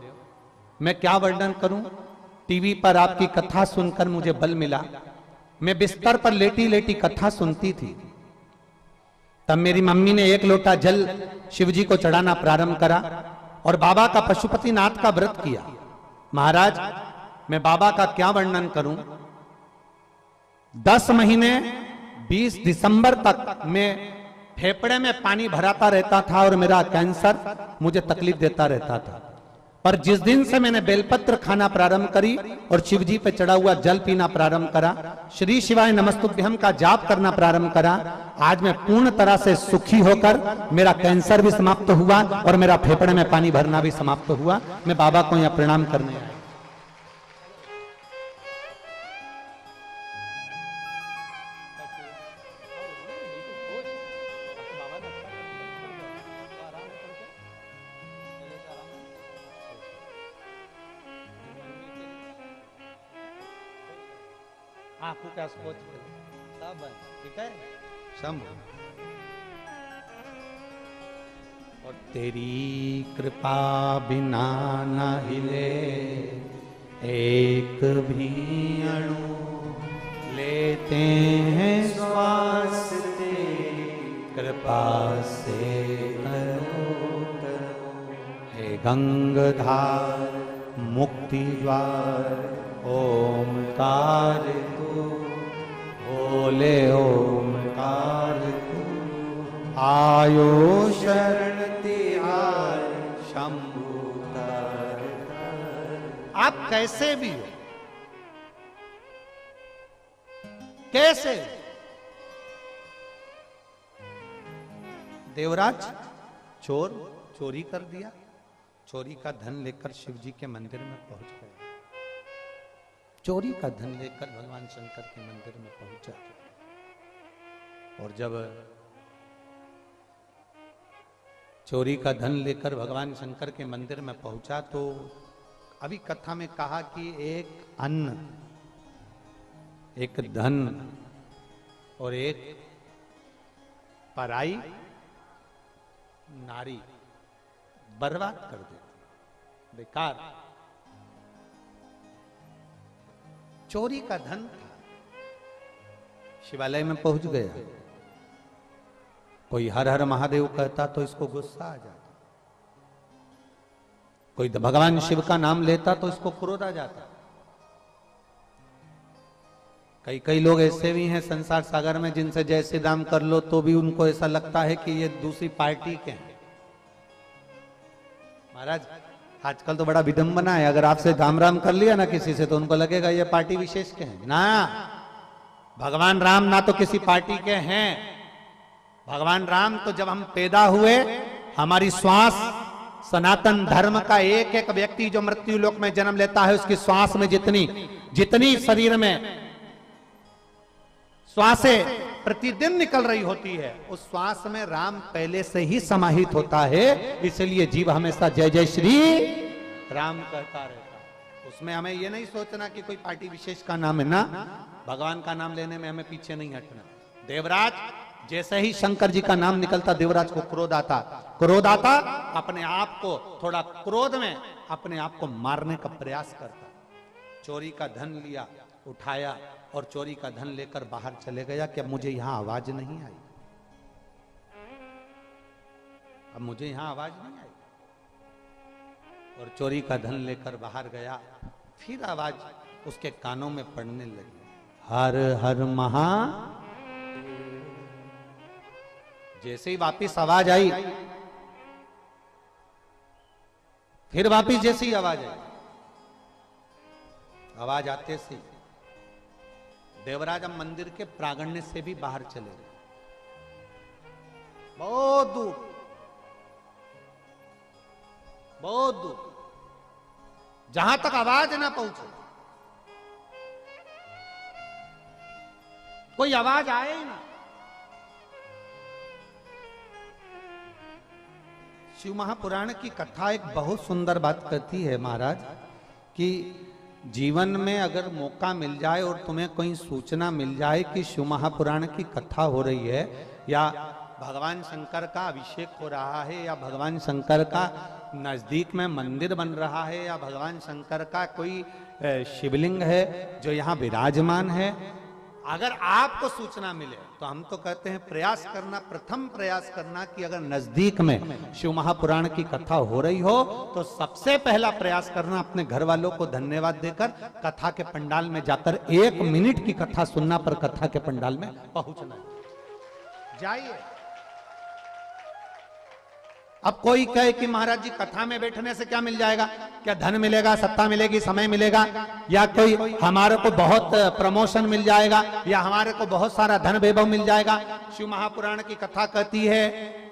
मैं क्या वर्णन करूं? टीवी पर आपकी कथा सुनकर मुझे बल मिला। मैं बिस्तर पर लेटी लेटी कथा सुनती थी। तब मेरी मम्मी ने 1 लोटा जल शिवजी को चढ़ाना प्रारंभ करा और बाबा का पशुपतिनाथ का व्रत किया। महाराज, मैं बाबा का क्या वर्णन करूं? 10 महीने 20 दिसंबर तक मैं फेफड़े में पानी भराता रहता था और मेरा कैंसर मुझे तकलीफ देता रहता था। पर जिस दिन से मैंने बेलपत्र खाना प्रारंभ करी और शिवजी पे चढ़ा हुआ जल पीना प्रारंभ करा, श्री शिवाय नमस्तुभ्यम का जाप करना प्रारंभ करा, आज मैं पूर्ण तरह से सुखी होकर मेरा कैंसर भी समाप्त हुआ और मेरा फेफड़े में पानी भरना भी समाप्त हुआ। मैं बाबा को यहां प्रणाम करने आया। आंखों का स्पोच सब ठीक है शंभु। और तेरी कृपा बिना न हिले एक भी अणु, लेते हैं श्वास तेरी कृपा से करो करो। हे गंगाधार मुक्ति द्वार ओमकार तू, बोले ओमकार तू, आयो शरण तिहार शंभु तार। आप कैसे भी हो, कैसे? देवराज चोर चोरी कर दिया, चोरी का धन लेकर शिवजी के मंदिर में पहुंच गया। चोरी का धन लेकर भगवान शंकर के मंदिर में पहुंचा और जब चोरी का धन लेकर भगवान शंकर के मंदिर में पहुंचा तो अभी कथा में कहा कि एक अन्न, एक धन और एक पराई नारी बर्बाद कर देती, बेकार। चोरी का धन था, शिवालय में पहुंच गया। कोई हर हर महादेव कहता तो इसको गुस्सा आ जाता, कोई भगवान शिव का नाम लेता तो इसको क्रोध आ जाता। कई कई लोग ऐसे भी हैं संसार सागर में जिनसे जय श्री राम कर लो तो भी उनको ऐसा लगता है कि ये दूसरी पार्टी के हैं। महाराज आजकल तो बड़ा विडंबना है, अगर आपसे राम राम कर लिया ना किसी से तो उनको लगेगा ये पार्टी विशेष के हैं ना। भगवान राम ना तो किसी पार्टी के हैं। भगवान राम तो जब हम पैदा हुए, हमारी श्वास, सनातन धर्म का एक एक व्यक्ति जो मृत्यु लोक में जन्म लेता है, उसकी श्वास में जितनी शरीर में श्वासें प्रतिदिन निकल रही होती है, उस श्वास में राम पहले से ही समाहित होता है। इसलिए जीव हमेशा जय जय श्री राम कहता रहता है। उसमें हमें यह नहीं सोचना कि कोई पार्टी विशेष का नाम है ना, भगवान का नाम लेने में हमें पीछे नहीं हटना। देवराज, जैसे ही शंकर जी का नाम निकलता देवराज को क्रोध आता, अपने आप को थोड़ा क्रोध में अपने आप को मारने का प्रयास करता। चोरी का धन लिया, उठाया और चोरी का धन लेकर बाहर चले गया कि अब मुझे यहां आवाज नहीं आई, अब मुझे यहां आवाज नहीं आई। और चोरी का धन लेकर बाहर गया, फिर आवाज उसके कानों में पड़ने लगी, हर हर महा। जैसे ही वापिस आवाज आई, फिर वापिस जैसी आवाज आई, आवाज आते से देवराज अब मंदिर के प्रांगण से भी बाहर चले गए, बहुत दूर, बहुत दूर, जहां तक आवाज ना पहुंचे, कोई आवाज आए ही ना। शिव महापुराण की कथा एक बहुत सुंदर बात कहती है महाराज कि जीवन में अगर मौका मिल जाए और तुम्हें कोई सूचना मिल जाए कि शिव महापुराण की कथा हो रही है, या भगवान शंकर का अभिषेक हो रहा है, या भगवान शंकर का नजदीक में मंदिर बन रहा है, या भगवान शंकर का कोई शिवलिंग है जो यहाँ विराजमान है, अगर आपको सूचना मिले तो हम तो कहते हैं प्रयास करना, प्रथम प्रयास करना कि अगर नजदीक में शिव महापुराण की कथा हो रही हो तो सबसे पहला प्रयास करना अपने घर वालों को धन्यवाद देकर कथा के पंडाल में जाकर 1 मिनट की कथा सुनना, पर कथा के पंडाल में पहुंचना। जाइए। अब कोई कहे कि महाराज जी कथा में बैठने से क्या मिल जाएगा, क्या धन मिलेगा, सत्ता मिलेगी, समय मिलेगा, या कोई हमारे को बहुत प्रमोशन मिल जाएगा, या हमारे को बहुत सारा धन वैभव मिल जाएगा। शिव महापुराण की कथा कहती है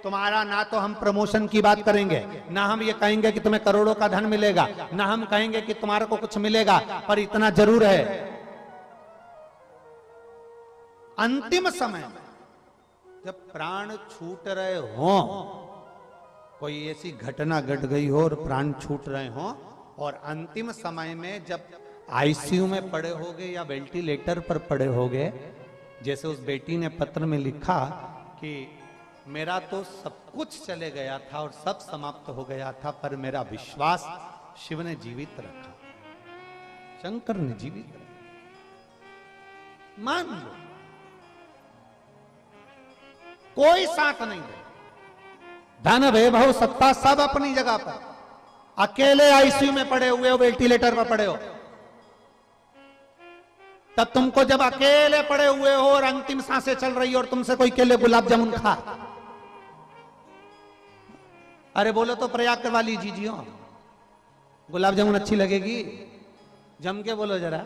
तुम्हारा ना तो हम प्रमोशन की बात करेंगे, ना हम ये कहेंगे कि तुम्हें करोड़ों का धन मिलेगा, ना हम कहेंगे कि तुम्हारे को कुछ मिलेगा, पर इतना जरूर है अंतिम समय में जब प्राण छूट रहे हो, कोई ऐसी घटना घट गई हो और प्राण छूट रहे हो, और अंतिम समय में जब आईसीयू में पड़े होगे या वेंटिलेटर पर पड़े होगे, जैसे उस बेटी ने पत्र में लिखा कि मेरा तो सब कुछ चले गया था और सब समाप्त हो गया था, पर मेरा विश्वास शिव ने जीवित रखा, शंकर ने जीवित रखा। मान लो कोई साथ नहीं दे, धन वैभव सत्ता सब अपनी जगह पर, अकेले आईसीयू में पड़े हुए हो, वेंटिलेटर पर पड़े हो, तब तुमको जब अकेले पड़े हुए हो और अंतिम सांसें चल रही हो और तुमसे कोई केले गुलाब जामुन खा, अरे बोलो तो प्रयाग करवा लीजिए, गुलाब जामुन अच्छी लगेगी, जम के बोलो जरा,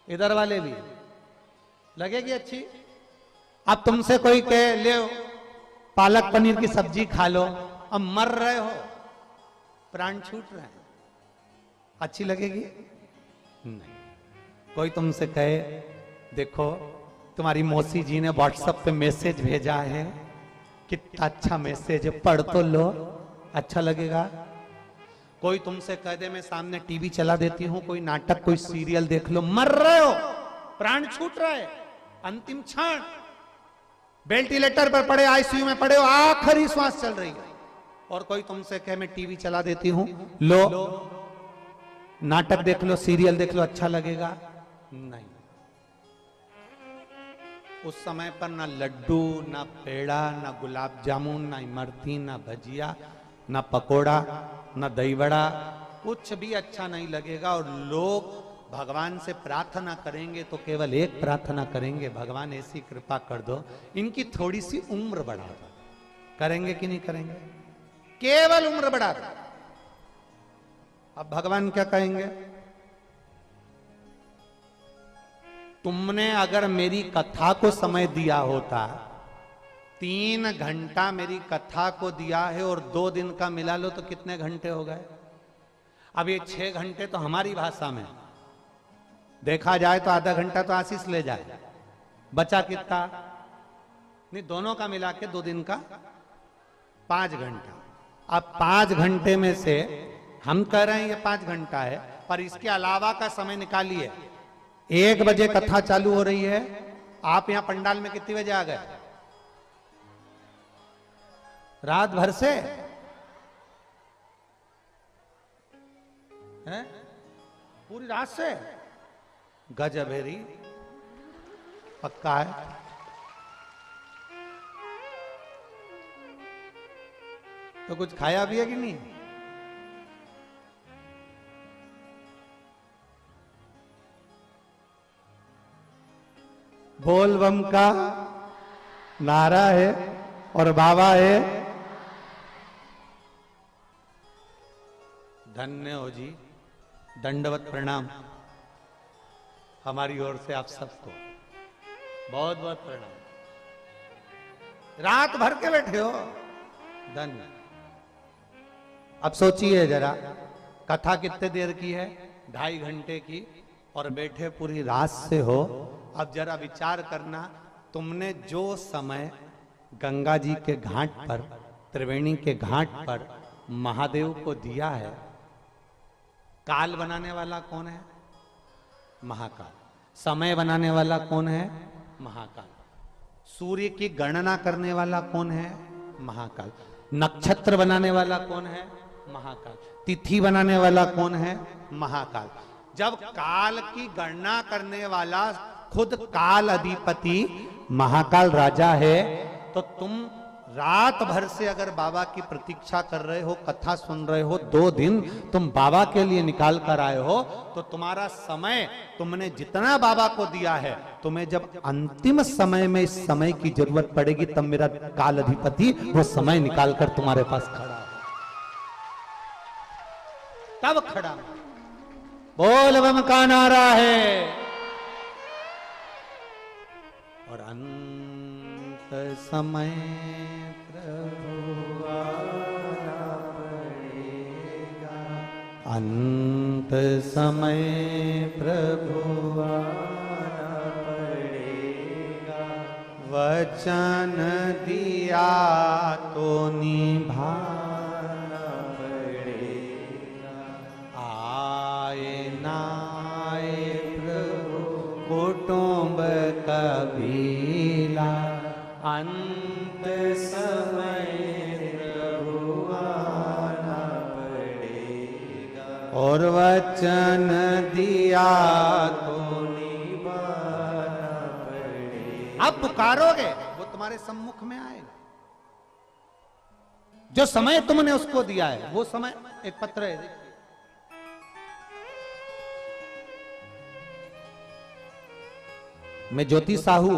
इधर वाले भी लगेगी अच्छी। अब तुमसे कोई कहे ले पालक पनीर की सब्जी खा लो, अब मर रहे हो, प्राण छूट रहे हैं, अच्छी लगेगी? नहीं। कोई तुमसे कहे देखो तुम्हारी मौसी जी ने व्हाट्सएप पे मैसेज भेजा है, कितना अच्छा मैसेज है, पढ़ तो लो, अच्छा लगेगा? कोई तुमसे कह दे मैं सामने टीवी चला देती हूं, कोई नाटक कोई सीरियल देख लो, मर रहे हो, प्राण छूट रहे, अंतिम क्षण, वेंटिलेटर पर पड़े, आईसीयू में पड़े हो, आखिरी श्वास चल रही है, और कोई तुमसे कहे मैं टीवी चला देती हूं, लो नाटक देख लो, सीरियल देख लो, अच्छा लगेगा? नहीं। उस समय पर ना लड्डू, ना पेड़ा, ना गुलाब जामुन, ना इमरती, ना भजिया, ना पकोड़ा, ना दही बड़ा, कुछ भी अच्छा नहीं लगेगा। और लोग भगवान से प्रार्थना करेंगे तो केवल एक प्रार्थना करेंगे, भगवान ऐसी कृपा कर दो इनकी थोड़ी सी उम्र बढ़ा दो। करेंगे कि नहीं करेंगे? केवल उम्र बढ़ा दो, अब भगवान क्या कहेंगे, तुमने अगर मेरी कथा को समय दिया होता, 3 घंटा मेरी कथा को दिया है और 2 दिन का मिला लो तो कितने घंटे हो गए। अब ये 6 घंटे तो हमारी भाषा में देखा जाए तो आधा घंटा तो आशीष ले जाए, बचा कितना, नहीं दोनों का मिला के 2 दिन का 5 घंटा। अब 5 घंटे में से हम कह रहे हैं ये 5 घंटा है, पर इसके अलावा का समय निकालिए। 1 बजे कथा चालू हो रही है, आप यहां पंडाल में कितने बजे आ गए, रात भर से है? पूरी रात से, गजब है री, पक्का है। तो कुछ खाया भी है कि नहीं, बोल बम का नारा है और बाबा है। धन्य हो जी, दंडवत प्रणाम हमारी ओर से आप सबको, बहुत बहुत प्रणाम। रात भर के बैठे हो, धन्य। अब सोचिए जरा, कथा कितने देर की है, 2.5 घंटे की, और बैठे पूरी रात से हो। अब जरा विचार करना, तुमने जो समय गंगा जी के घाट पर, त्रिवेणी के घाट पर महादेव को दिया है, काल बनाने वाला कौन है, महाकाल। समय बनाने वाला कौन है, महाकाल। सूर्य की गणना करने वाला कौन है, महाकाल। नक्षत्र बनाने वाला कौन है, महाकाल। तिथि बनाने वाला कौन है, महाकाल। जब काल की गणना करने वाला खुद काल अधिपति महाकाल राजा है, तो तुम रात भर से अगर बाबा की प्रतीक्षा कर रहे हो, कथा सुन रहे हो, 2 दिन तुम बाबा के लिए निकाल कर आए हो, तो तुम्हारा समय तुमने जितना बाबा को दिया है, तुम्हें जब अंतिम समय में इस समय की जरूरत पड़ेगी, तब मेरा काल अधिपति वो समय निकाल कर तुम्हारे पास खड़ा है, तब खड़ा। बोल बम का नारा है, और अंत समय प्रभु आना पड़ेगा, अंत समय प्रभु आना पड़ेगा, वचन दिया तो निभाना पड़ेगा, आए ना आए प्रभु कुटुंब कबीला, अंत समय प्रभु आना पड़ेगा, और वचन दिया तो निभाना पड़ेगा। अब पुकारोगे वो तुम्हारे सम्मुख में आएगा, जो समय तुमने उसको दिया है वो समय। एक पत्र है, मैं ज्योति साहू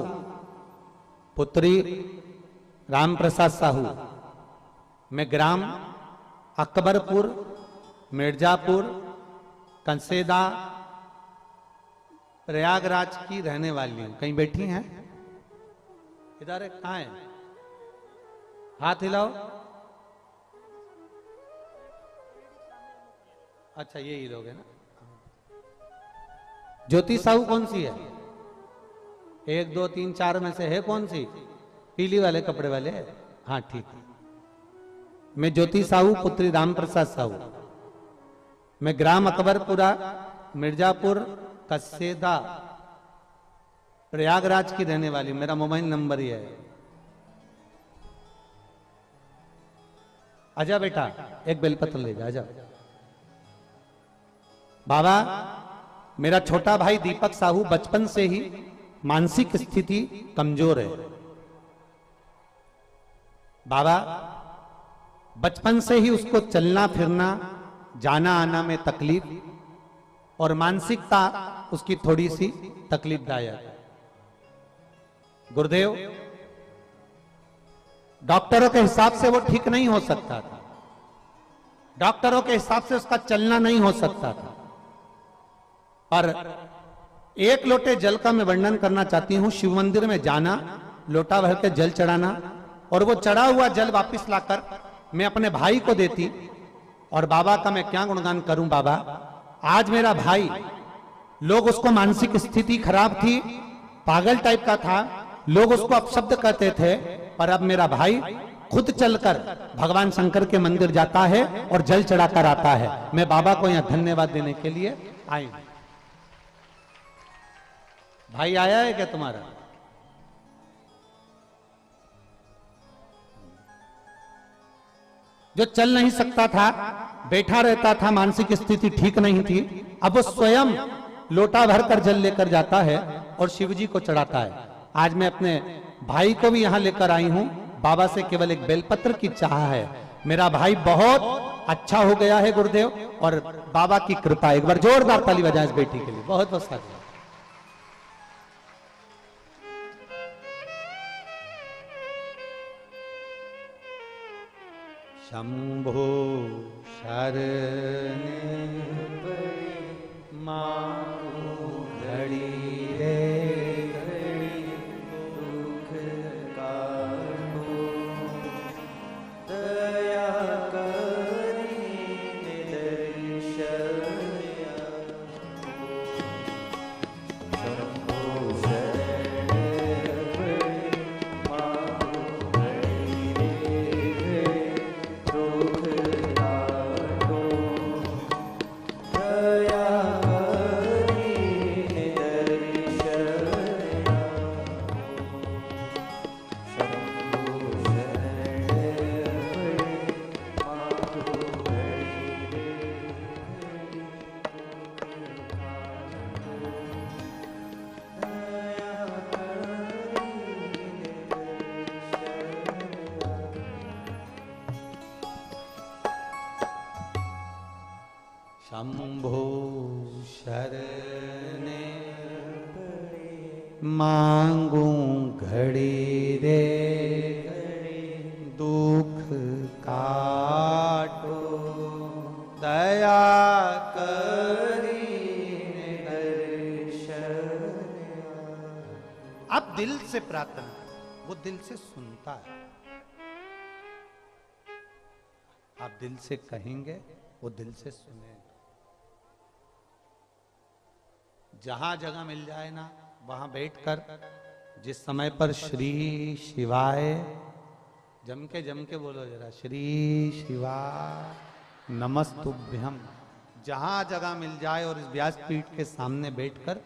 पुत्री राम प्रसाद साहू, मैं ग्राम अकबरपुर, मिर्जापुर, कंसेदा, प्रयागराज की रहने वाली हूं। कहीं बैठी हैं इधर है, कहां है, हाथ हिलाओ। अच्छा यही लोग है ना। ज्योति साहू कौन सी है, 1 2 3 4 में से है कौन सी, पीली वाले कपड़े वाले, हाँ ठीक है। मैं ज्योति साहू पुत्री राम प्रसाद साहू, मैं ग्राम अकबरपुरा, मिर्जापुर, कसेदा, प्रयागराज की रहने वाली। मेरा मोबाइल नंबर ही है। आजा बेटा, एक बेलपत्र ले जा, आजा। बाबा, मेरा छोटा भाई दीपक साहू बचपन से ही मानसिक स्थिति कमजोर है। बाबा, बचपन से ही उसको चलना फिरना, जाना आना में तकलीफ, और मानसिकता उसकी थोड़ी सी तकलीफदायक। गुरुदेव, डॉक्टरों के हिसाब से वो ठीक नहीं हो सकता था, डॉक्टरों के हिसाब से उसका चलना नहीं हो सकता था। पर एक लोटे जल का मैं वर्णन करना चाहती हूं। शिव मंदिर में जाना, लोटा भर के जल चढ़ाना, और वो चढ़ा हुआ जल वापस लाकर मैं अपने भाई को देती। और बाबा का मैं क्या गुणगान करूं। बाबा, आज मेरा भाई, लोग उसको मानसिक स्थिति खराब थी, पागल टाइप का था, लोग उसको अपशब्द कहते थे, पर अब मेरा भाई खुद चलकर भगवान शंकर के मंदिर जाता है और जल चढ़ाकर आता है। मैं बाबा को यहां धन्यवाद देने के लिए आई हूं। भाई आया है क्या तुम्हारा? जो चल नहीं सकता था, बैठा रहता था, मानसिक स्थिति ठीक नहीं थी, अब वो स्वयं लोटा भरकर जल लेकर जाता है और शिवजी को चढ़ाता है। आज मैं अपने भाई को भी यहां लेकर आई हूं। बाबा से केवल एक बेलपत्र की चाह है। मेरा भाई बहुत अच्छा हो गया है गुरुदेव, और बाबा की कृपा। एक बार जोरदार ताली बजाएं इस बेटी के लिए। बहुत बहुत साधुवाद। शंभो शरण मां घड़ी रे घड़ी दुख काटो, दया करी निदर्शन। शंभो शरण मां घड़ी रे दुख काटो, दया शंभो शरणे मांगू घड़ी रे दुख काटो, दया करी दर्शन। अब दिल से प्रार्थना, वो दिल से सुनता है। आप दिल से कहेंगे, वो दिल से सुने। जहां जगह मिल जाए ना, वहां बैठकर जिस समय पर श्री शिवाय, जम के बोलो जरा, श्री शिवाय नमस्तुभ्यम। जहां जगह मिल जाए और इस व्यासपीठ के सामने बैठकर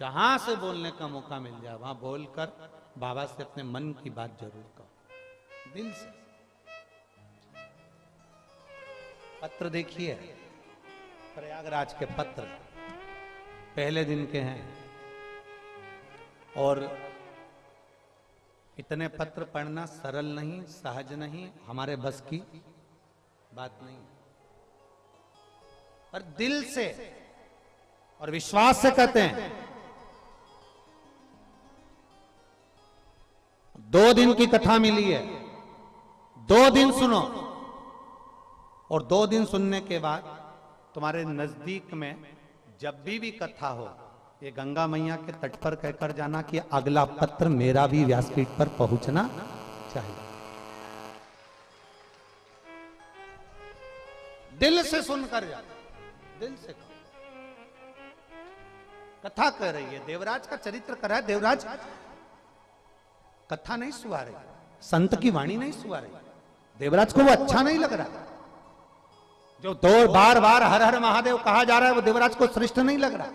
जहां से बोलने का मौका मिल जाए, वहां बोलकर बाबा से अपने मन की बात जरूर कहो, दिल से। पत्र देखिए, प्रयागराज के पत्र पहले दिन के हैं, और इतने पत्र पढ़ना सरल नहीं, सहज नहीं, हमारे बस की बात नहीं, पर दिल से और विश्वास से कहते हैं। 2 दिन की कथा मिली है, 2 दिन सुनो, और 2 दिन सुनने के बाद तुम्हारे नजदीक में जब भी कथा हो, ये गंगा मैया के तट पर कहकर जाना कि अगला पत्र मेरा भी व्यासपीठ पर पहुंचना चाहिए। दिल से सुनकर जा, दिल से कथा कह रही है, देवराज का चरित्र कर रहा है। देवराज कथा नहीं सुहा रही, संत की वाणी नहीं सुहा रही। देवराज को वो अच्छा नहीं लग रहा। जो 2 बार हर हर महादेव कहा जा रहा है, वो देवराज को श्रेष्ठ नहीं लग रहा।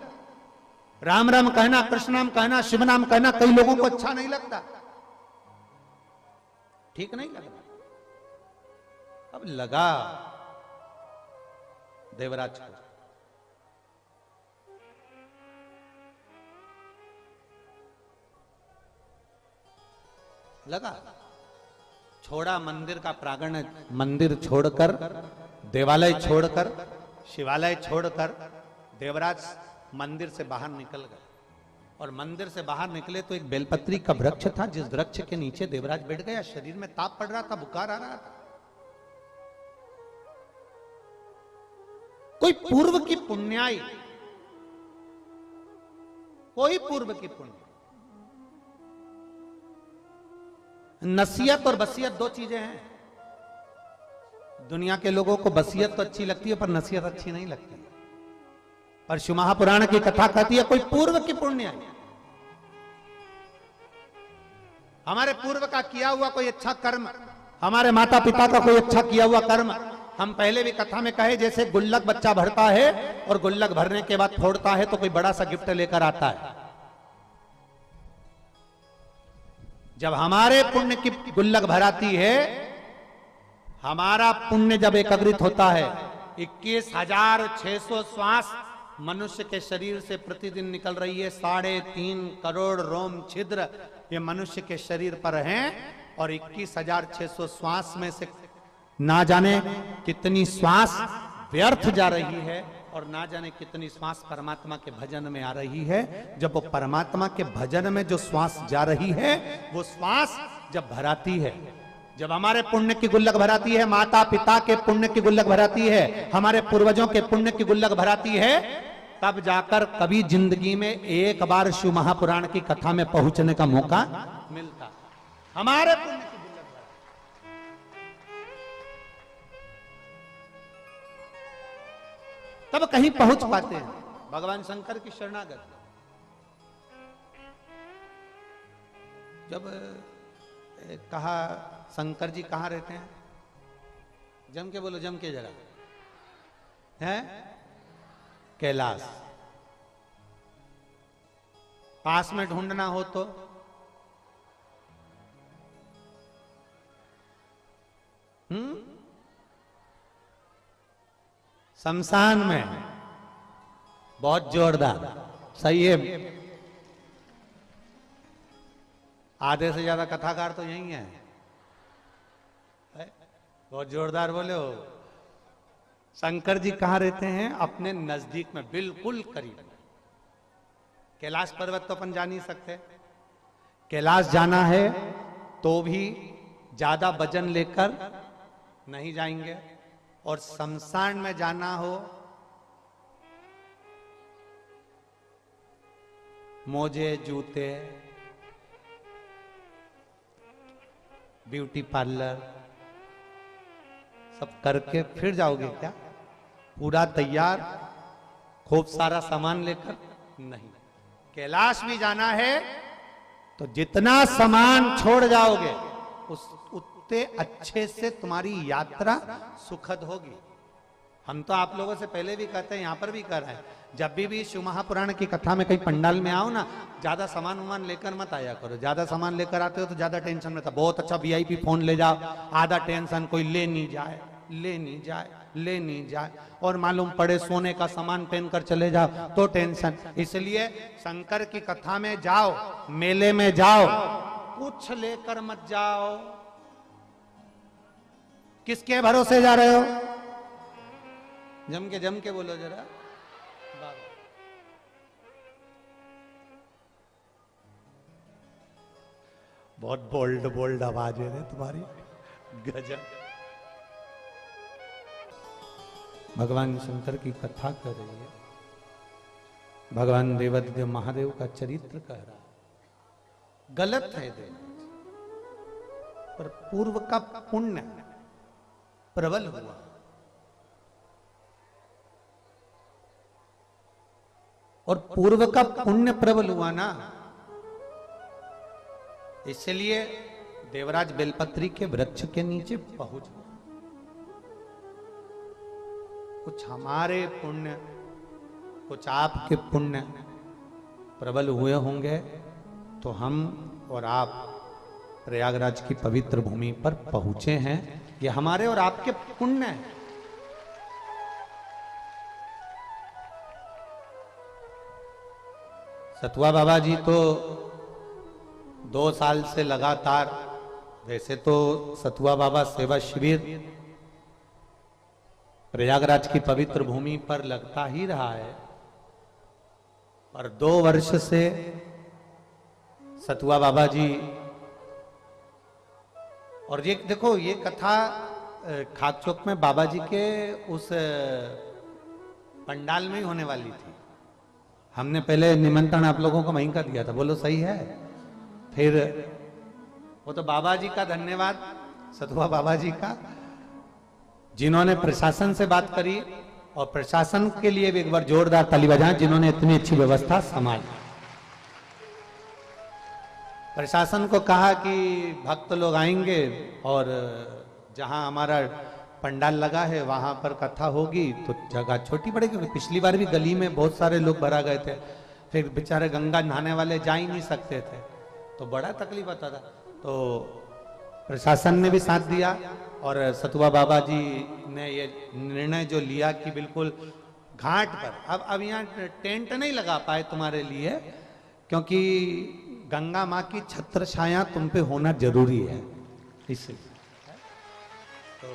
राम राम कहना, कृष्ण नाम कहना, शिव नाम कहना कई लोगों को अच्छा नहीं लगता, ठीक नहीं लग रहा। अब लगा देवराज को, लगा, छोड़ा मंदिर का प्रांगण, मंदिर छोड़कर, देवालय छोड़कर, शिवालय छोड़कर देवराज मंदिर से बाहर निकल गए। और मंदिर से बाहर निकले तो एक बेलपत्री का वृक्ष था, जिस वृक्ष के नीचे देवराज बैठ गया। शरीर में ताप पड़ रहा था, बुखार आ रहा था। कोई पूर्व की पुण्याई, कोई पूर्व की पुण्य। नसीहत और वसीयत दो चीजें हैं। दुनिया के लोगों को वसीयत तो अच्छी लगती है पर नसीहत अच्छी नहीं लगती। पर शिव महापुराण की कथा कहती है कोई पूर्व की पुण्याई, हमारे पूर्व का किया हुआ कोई अच्छा कर्म, हमारे माता पिता का कोई अच्छा किया हुआ कर्म। हम पहले भी कथा में कहे जैसे गुल्लक बच्चा भरता है और गुल्लक भरने के बाद फोड़ता है तो कोई बड़ा सा गिफ्ट लेकर आता है। जब हमारे पुण्य की गुल्लक भराती है, हमारा पुण्य जब एकत्रित होता है, 21,600 श्वास मनुष्य के शरीर से प्रतिदिन निकल रही है। 3.5 करोड़ रोम छिद्र ये मनुष्य के शरीर पर हैं और 21,600 श्वास में से ना जाने कितनी श्वास व्यर्थ जा रही है और ना जाने कितनी श्वास परमात्मा के भजन में आ रही है। जब वो परमात्मा के भजन में जो श्वास जा रही है, वो श्वास जब भराती है, जब हमारे पुण्य की गुल्लक भराती है, माता पिता के पुण्य की गुल्लक भराती है, हमारे पूर्वजों के पुण्य की गुल्लक भराती है, तब जाकर कभी जिंदगी में एक बार शिव महापुराण की कथा में पहुंचने का मौका मिलता। हमारे पुण्य की गुल्लक तब कहीं पहुंच पाते हैं। भगवान शंकर की शरणागत जब कहा शंकर जी कहां रहते हैं, जम के बोलो, जम के जरा, है कैलाश। पास में ढूंढना हो तो शमशान में, बहुत जोरदार, सही है। आधे से ज्यादा कथाकार तो यही है, बहुत जोरदार बोले हो। शंकर जी कहां रहते हैं? अपने नजदीक में, बिल्कुल करीब। कैलाश पर्वत तो अपन जा नहीं सकते, कैलाश जाना है तो भी ज्यादा वजन लेकर नहीं जाएंगे, और शमशान में जाना हो मोजे जूते, ब्यूटी पार्लर सब करके फिर जाओगे क्या? पूरा तैयार खूब सारा सामान लेकर नहीं। कैलाश भी जाना है तो जितना सामान छोड़ जाओगे उतने अच्छे से तुम्हारी यात्रा सुखद होगी। हम तो आप लोगों से पहले भी कहते हैं, यहां पर भी कर रहे हैं, जब भी शिव महापुराण की कथा में कहीं पंडाल में आओ ना, ज्यादा सामान वामान लेकर मत आया करो। ज्यादा सामान लेकर आते हो तो ज्यादा टेंशन रहता। बहुत अच्छा वीआईपी फोन ले जाओ, आधा टेंशन कोई ले नहीं जाए, ले नहीं जाए, ले नहीं जाए, और मालूम पड़े सोने का सामान पहन कर चले जाओ तो टेंशन। इसलिए शंकर की कथा में जाओ, मेले में जाओ, कुछ लेकर मत जाओ। किसके भरोसे जा रहे हो? जम के बोलो जरा। बहुत बोल्ड बोल्ड आवाज है तुम्हारी, गजब। भगवान शंकर की कथा कर रही है, भगवान देवादिदेव महादेव का चरित्र कह रहा है। गलत है देव, पर पूर्व का पुण्य प्रबल हुआ। और पूर्व का पुण्य प्रबल हुआ ना, इसलिए देवराज बेलपत्री के वृक्ष के नीचे पहुंच गए। कुछ हमारे पुण्य, कुछ आपके पुण्य प्रबल हुए होंगे तो हम और आप प्रयागराज की पवित्र भूमि पर पहुंचे हैं। ये हमारे और आपके पुण्य हैं। सतुआ बाबा जी तो 2 साल से लगातार, वैसे तो सतुआ बाबा सेवा शिविर प्रयागराज की पवित्र भूमि पर लगता ही रहा है, और 2 वर्ष से सतुआ बाबा जी, और ये देखो ये कथा खाक चौक में बाबा जी के उस पंडाल में ही होने वाली थी। हमने पहले निमंत्रण आप लोगों को वहीं का दिया था, बोलो सही है। फिर वो तो बाबा जी का धन्यवाद, सतुआ बाबा जी का, जिन्होंने प्रशासन से बात करी और प्रशासन के लिए भी एक बार जोरदार ताली बजाएं, जिन्होंने इतनी अच्छी व्यवस्था संभाली। प्रशासन को कहा कि भक्त लोग आएंगे और जहां हमारा पंडाल लगा है वहां पर कथा होगी तो जगह छोटी पड़ेगी, क्योंकि पिछली बार भी गली में बहुत सारे लोग भरा गए थे, फिर बेचारे गंगा नहाने वाले जा ही नहीं सकते थे, तो बड़ा तकलीफ आता था। तो प्रशासन ने भी साथ दिया और सतुआ बाबा जी ने ये निर्णय जो लिया कि बिल्कुल घाट पर, अब यहाँ टेंट नहीं लगा पाए तुम्हारे लिए, क्योंकि गंगा माँ की छत्र छाया तुम पे होना जरूरी है, इसलिए। तो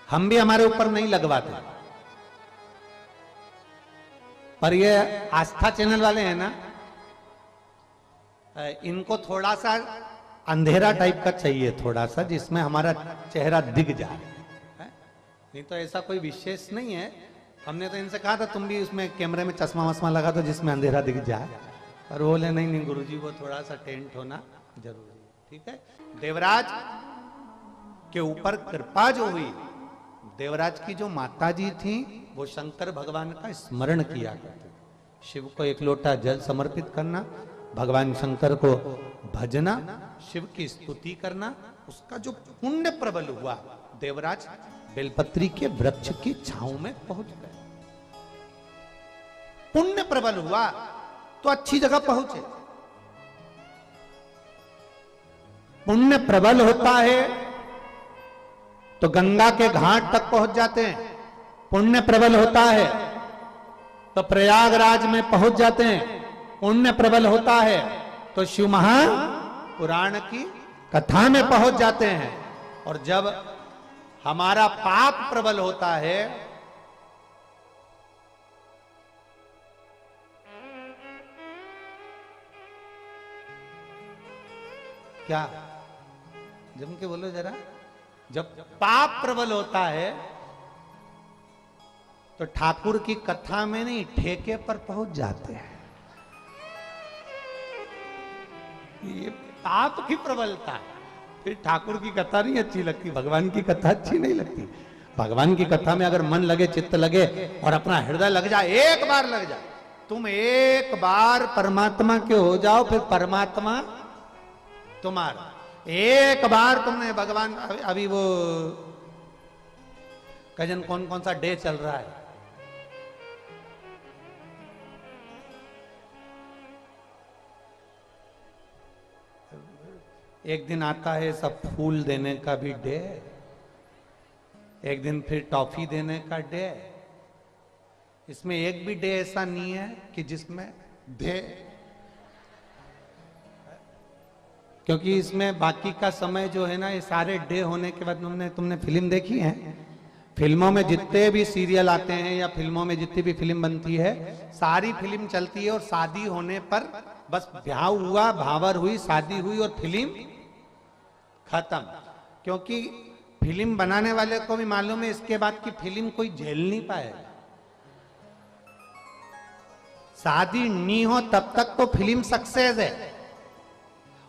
हम भी हमारे ऊपर नहीं लगवाते, पर ये आस्था चैनल वाले हैं ना, इनको थोड़ा सा अंधेरा टाइप का चाहिए, थोड़ा सा जिसमें हमारा चेहरा दिख जाए, नहीं तो ऐसा कोई विशेष नहीं है। हमने तो इनसे कहा था तुम भी उसमें कैमरे में चश्मा वश्मा लगा दो जिसमें अंधेरा दिख जाए, पर वो बोले नहीं गुरुजी वो थोड़ा सा टेंट होना जरूरी है, ठीक है। देवराज के ऊपर कृपा जो हुई, देवराज की जो माता जी थी वो शंकर भगवान का स्मरण किया करते, शिव को एक लोटा जल समर्पित करना, भगवान शंकर को भजना, शिव की स्तुति करना, उसका जो पुण्य प्रबल हुआ, देवराज बेलपत्री के वृक्ष की छांव में पहुंच गए। पुण्य प्रबल हुआ तो अच्छी जगह पहुंचे। पुण्य प्रबल होता है तो गंगा के घाट तक पहुंच जाते हैं, पुण्य प्रबल होता है तो प्रयागराज में पहुंच जाते हैं, पुण्य प्रबल होता है तो शिव महापुराण की कथा में पहुंच जाते हैं, और जब हमारा पाप प्रबल होता है क्या, जम के बोलो जरा, जब पाप प्रबल होता है तो ठाकुर की कथा में नहीं ठेके पर पहुंच जाते हैं। ये पाप की प्रबलता है, फिर ठाकुर की कथा नहीं अच्छी लगती, भगवान की कथा अच्छी नहीं लगती। भगवान की कथा में अगर मन लगे, चित्त लगे और अपना हृदय लग जाए, एक बार लग जाए, तुम एक बार परमात्मा के हो जाओ, फिर परमात्मा तुम्हारा। एक बार तुमने भगवान, अभी वो कजन कौन कौन सा डे चल रहा है, एक दिन आता है सब फूल देने का भी डे, एक दिन फिर टॉफी देने का डे, इसमें एक भी डे ऐसा नहीं है कि जिसमें दे, क्योंकि इसमें बाकी का समय जो है ना, ये सारे डे होने के बाद तुमने फिल्म देखी है, फिल्मों में जितने भी सीरियल आते हैं या फिल्मों में जितनी भी फिल्म बनती है, सारी फिल्म चलती है और शादी होने पर बस ब्याह हुआ, भावर हुई, शादी हुई और फिल्म खत्म। क्योंकि फिल्म बनाने वाले को भी मालूम है इसके बाद की फिल्म कोई झेल नहीं पाएगा। शादी नहीं हो तब तक तो फिल्म सक्सेस है।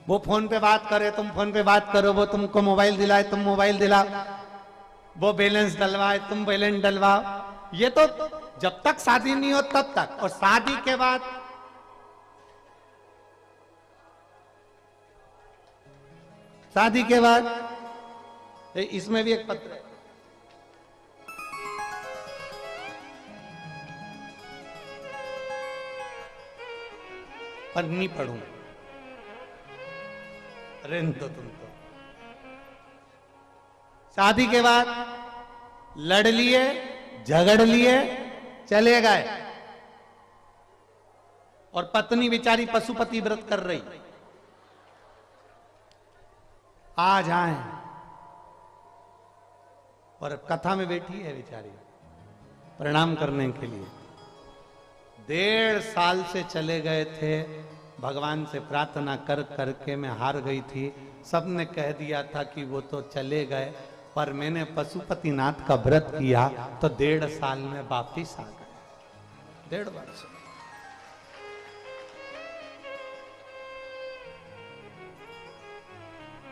वो फोन पे बात करे, तुम फोन पे बात करो, वो तुमको मोबाइल दिलाए, तुम मोबाइल दिलाओ, वो बैलेंस डलवाए, तुम बैलेंस डलवाओ, ये तो जब तक शादी नहीं हो तब तक। और शादी के बाद इसमें भी एक पत्र है, पर नहीं पढ़ूंगा, रहने दो तुम तो। शादी के बाद लड़ लिए, झगड़ लिए, चले गए, और पत्नी बेचारी पशुपति व्रत कर रही, आ जाए और कथा में बैठी है बेचारी प्रणाम करने के लिए। 1.5 साल से चले गए थे, भगवान से प्रार्थना कर करके मैं हार गई थी। सबने कह दिया था कि वो तो चले गए पर मैंने पशुपतिनाथ का व्रत किया तो 1.5 साल में वापिस आ गए। 1.5 वर्ष।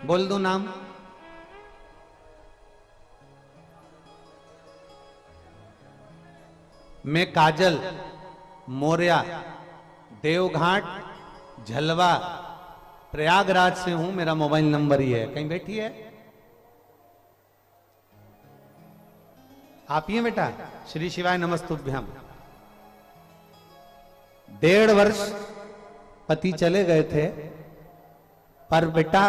बोल दो नाम। मैं काजल मोरिया देवघाट झलवा प्रयागराज से हूं। मेरा मोबाइल नंबर ही है। कहीं बैठी है आप ही हैं बेटा? श्री शिवाय नमस्तुभ्यम। 1.5 वर्ष पति चले गए थे, पर बेटा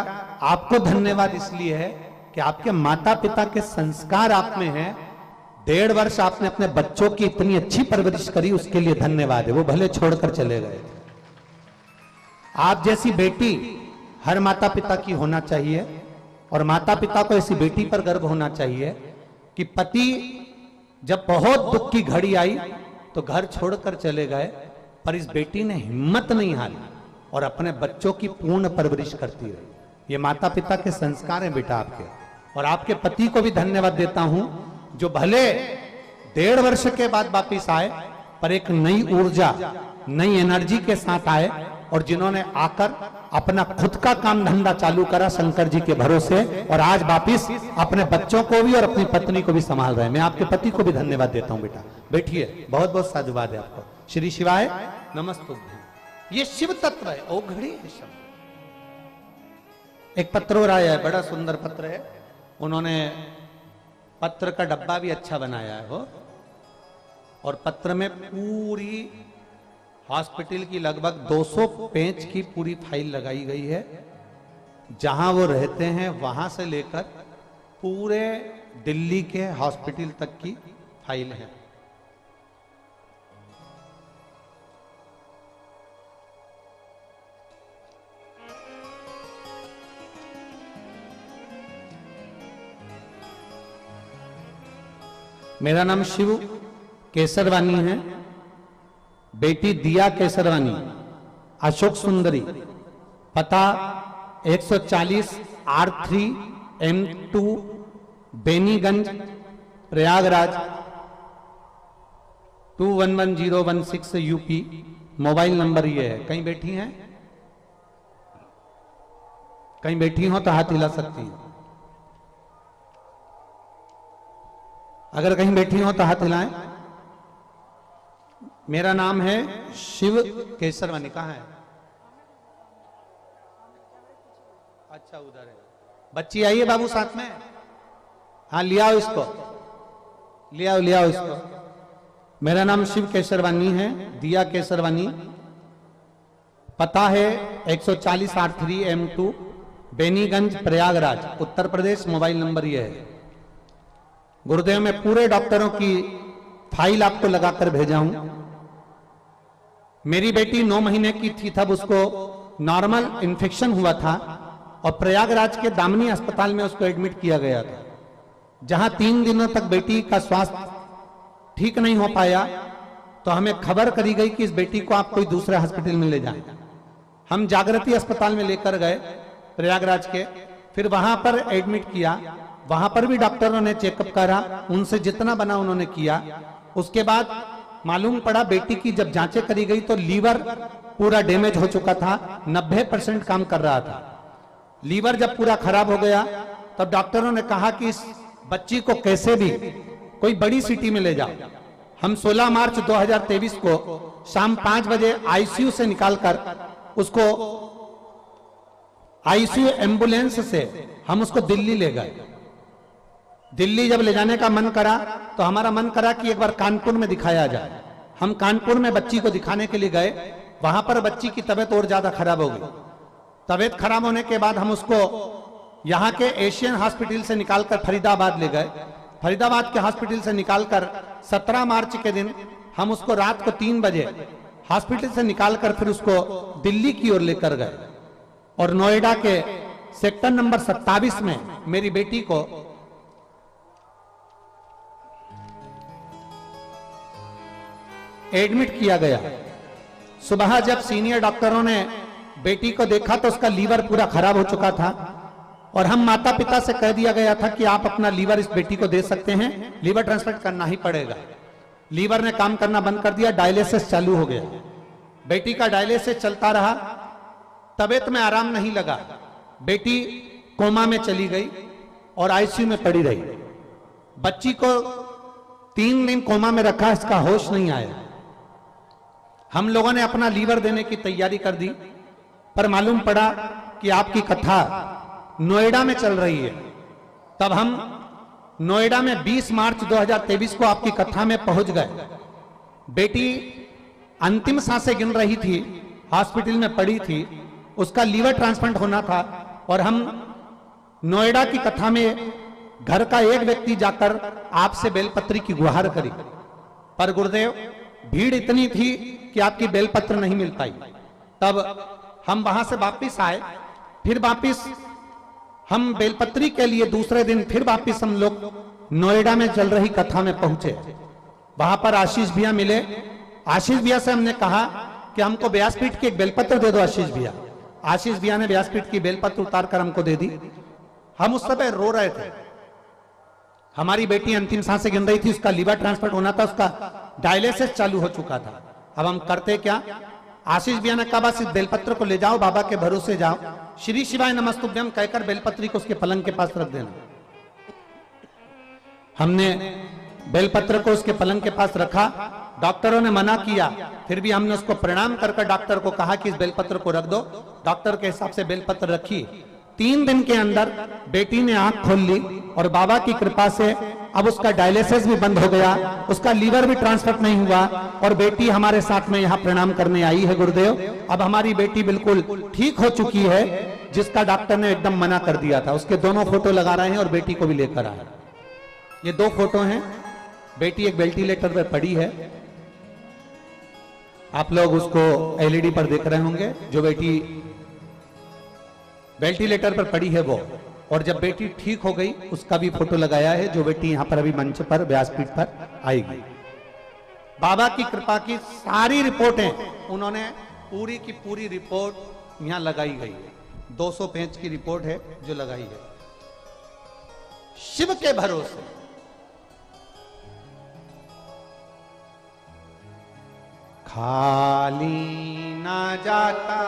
आपको धन्यवाद इसलिए है कि आपके माता पिता के संस्कार आप में हैं। 1.5 वर्ष आपने अपने बच्चों की इतनी अच्छी परवरिश करी, उसके लिए धन्यवाद है। वो भले छोड़कर चले गए। आप जैसी बेटी हर माता पिता की होना चाहिए, और माता पिता को ऐसी बेटी पर गर्व होना चाहिए कि पति जब बहुत दुख की घड़ी आई तो घर छोड़कर चले गए, पर इस बेटी ने हिम्मत नहीं हारी और अपने बच्चों की पूर्ण परवरिश करती रही। ये माता पिता के संस्कार हैं बेटा आपके। और आपके पति को भी धन्यवाद देता हूं, जो भले 1.5 वर्ष के बाद वापिस आए, पर एक नई ऊर्जा नई एनर्जी के साथ आए, और जिन्होंने आकर अपना खुद का काम धंधा चालू करा शंकर जी के भरोसे, और आज वापिस अपने बच्चों को भी और अपनी पत्नी को भी संभाल रहे हैं। मैं आपके पति को भी धन्यवाद देता हूं बेटा। बैठिए, बहुत बहुत साधुवाद है आपको। श्री शिवाय नमस्तुभ्यम। ये शिव तत्व है, ओघड़ी है शब्द। एक पत्र और आया है, बड़ा सुंदर पत्र है। उन्होंने पत्र का डब्बा भी अच्छा बनाया है वो, और पत्र में पूरी हॉस्पिटल की लगभग 200 पेज की पूरी फाइल लगाई गई है। जहां वो रहते हैं वहां से लेकर पूरे दिल्ली के हॉस्पिटल तक की फाइल है। मेरा नाम शिव केसरवानी है, बेटी दिया केसरवानी, अशोक सुंदरी, पता 140 R3 M2 Beniganj Prayagraj 211016 UP. Mobile number ये है। कहीं बैठी हैं? कहीं बैठी हो तो हाथ हिला सकती हैं। अगर कहीं बैठी हो तो हाथ हिलाएं। मेरा नाम है शिव केसरवानी। कहाँ है? अच्छा उधर है। बच्ची आई है बाबू साथ में? हाँ ले आओ इसको, ले आओ इसको। मेरा नाम शिव केसरवानी है, दिया केसरवानी, पता है 140 R3 M2 Beniganj Prayagraj Uttar Pradesh. Mobile number ये है। गुरुदेव मैं पूरे डॉक्टरों की फाइल आपको लगाकर भेजा हूं। मेरी बेटी 9 महीने की थी तब उसको नॉर्मल इन्फेक्शन हुआ था, और प्रयागराज के दामिनी अस्पताल में उसको एडमिट किया गया था, जहां 3 दिनों तक बेटी का स्वास्थ्य ठीक नहीं हो पाया। तो हमें खबर करी गई कि इस बेटी को आप कोई दूसरे हॉस्पिटल में ले जाएं। हम जागृति अस्पताल में लेकर गए प्रयागराज के, फिर वहां पर एडमिट किया। वहां पर भी डॉक्टरों ने चेकअप करा, उनसे जितना बना उन्होंने किया। उसके बाद मालूम पड़ा बेटी की जब जांचें करी गई तो लीवर पूरा डैमेज हो चुका था, 90% काम कर रहा था। लीवर जब पूरा खराब हो गया तब डॉक्टरों ने कहा कि इस बच्ची को कैसे भी कोई बड़ी सिटी में ले जाओ। हम 16 मार्च 2023 को शाम 5 बजे आईसीयू से निकालकर उसको आईसीयू एम्बुलेंस से हम उसको दिल्ली ले गए। दिल्ली जब ले जाने का मन करा तो हमारा मन करा कि एक बार कानपुर में दिखाया जाए। हम कानपुर में बच्ची को दिखाने के लिए गए। वहां पर बच्ची की तबीयत और ज्यादा खराब हो गई। तबीयत खराब होने के बाद हम उसको यहाँ के एशियन हॉस्पिटल से निकालकर फरीदाबाद ले गए। फरीदाबाद के हॉस्पिटल से निकालकर 17 मार्च के दिन हम उसको रात को 3 बजे हॉस्पिटल से निकालकर फिर उसको दिल्ली की ओर लेकर गए, और नोएडा के सेक्टर नंबर 27 में मेरी बेटी को एडमिट किया गया। सुबह जब सीनियर डॉक्टरों ने बेटी को देखा तो उसका लीवर पूरा खराब हो चुका था। और हम माता पिता से कह दिया गया था कि आप अपना लीवर इस बेटी को दे सकते हैं, लीवर ट्रांसप्लांट करना ही पड़ेगा। लीवर ने काम करना बंद कर दिया, डायलिसिस चालू हो गया। बेटी का डायलिसिस चलता रहा, तबीयत में आराम नहीं लगा, बेटी कोमा में चली गई और आईसीयू में पड़ी रही। बच्ची को 3 दिन कोमा में रखा, इसका होश नहीं आया। हम लोगों ने अपना लीवर देने की तैयारी कर दी, पर मालूम पड़ा कि आपकी कथा नोएडा में चल रही है। तब हम नोएडा में 20 मार्च 2023 को आपकी कथा में पहुंच गए। बेटी अंतिम सांसें गिन रही थी, हॉस्पिटल में पड़ी थी, उसका लीवर ट्रांसप्लांट होना था। और हम नोएडा की कथा में घर का एक व्यक्ति जाकर आपसे बेलपत्री की गुहार करी, पर गुरुदेव भीड़ इतनी थी कि आपकी बेलपत्र नहीं मिल पाई। तब हम वहां से वापिस आए, फिर वापिस हम बेलपत्री के लिए दूसरे दिन फिर वापिस हम लोग नोएडा में चल रही कथा में पहुंचे। वहां पर आशीष भैया मिले। आशीष भैया से हमने कहा कि हमको व्यासपीठ की एक बेलपत्र दे दो आशीष भैया। आशीष भैया ने व्यासपीठ की बेलपत्र उतार कर हमको दे दी। हम उस समय रो रहे थे, हमारी बेटी अंतिम सांसें गिन रही थी, उसका लीवर ट्रांसप्लांट होना था, उसका डायलिसिस चालू हो चुका था। अब हम करते क्या? आशीष भैया ने कहा बस इस बेलपत्र को ले जाओ, बाबा के भरोसे जाओ, श्री शिवाय नमस्तुभ्यम कहकर बेलपत्री को उसके पलंग के पास रख देना। हमने बेलपत्र को उसके पलंग के पास रखा। डॉक्टरों ने मना किया, फिर भी हमने उसको प्रणाम करके डॉक्टर को कहा कि इस बेलपत्र को रख दो। डॉक्टर के हिसाब से बेलपत्र रखी। 3 दिन के अंदर बेटी ने आंख खोल ली और बाबा की कृपा से अब उसका डायलिसिस भी बंद हो गया, उसका लीवर भी ट्रांसफर नहीं हुआ और बेटी हमारे साथ में यहाँ प्रणाम करने आई है गुरुदेव। अब हमारी बेटी बिल्कुल ठीक हो चुकी है, जिसका डॉक्टर ने एकदम मना कर दिया था। उसके दोनों फोटो लगा रहे हैं और बेटी को भी लेकर आए। ये 2 फोटो हैं। बेटी एक वेंटिलेटर पर पड़ी है, आप लोग उसको एलईडी पर देख रहे होंगे। जो बेटी वेंटिलेटर पर पड़ी है वो, और जब बेटी ठीक हो गई उसका भी फोटो लगाया है, जो बेटी यहां पर अभी मंच पर व्यासपीठ पर आएगी। बाबा की कृपा की सारी रिपोर्टें उन्होंने पूरी की पूरी रिपोर्ट यहां लगाई गई है। 200 पेज की रिपोर्ट है जो लगाई है। शिव के भरोसे खाली ना जाता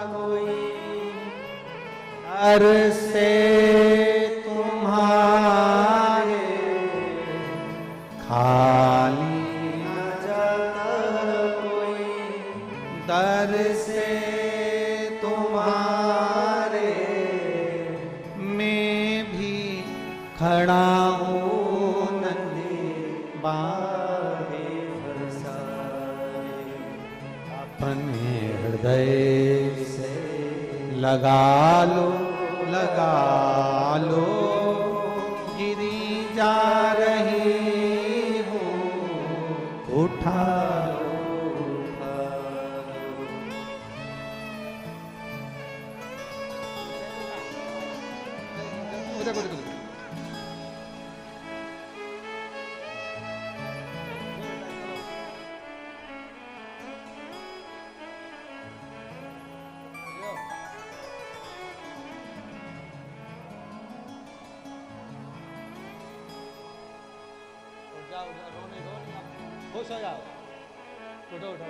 कोई घर से तुम्हारे, खाली ना जाता कोई दर से तुम्हारे, मैं भी खड़ा हूँ नंदी बाहे फरसाए, अपने हृदय से लगा लो गिरी जा रही हूँ, उठा लो। खुश हो जाओ, उठो उठो।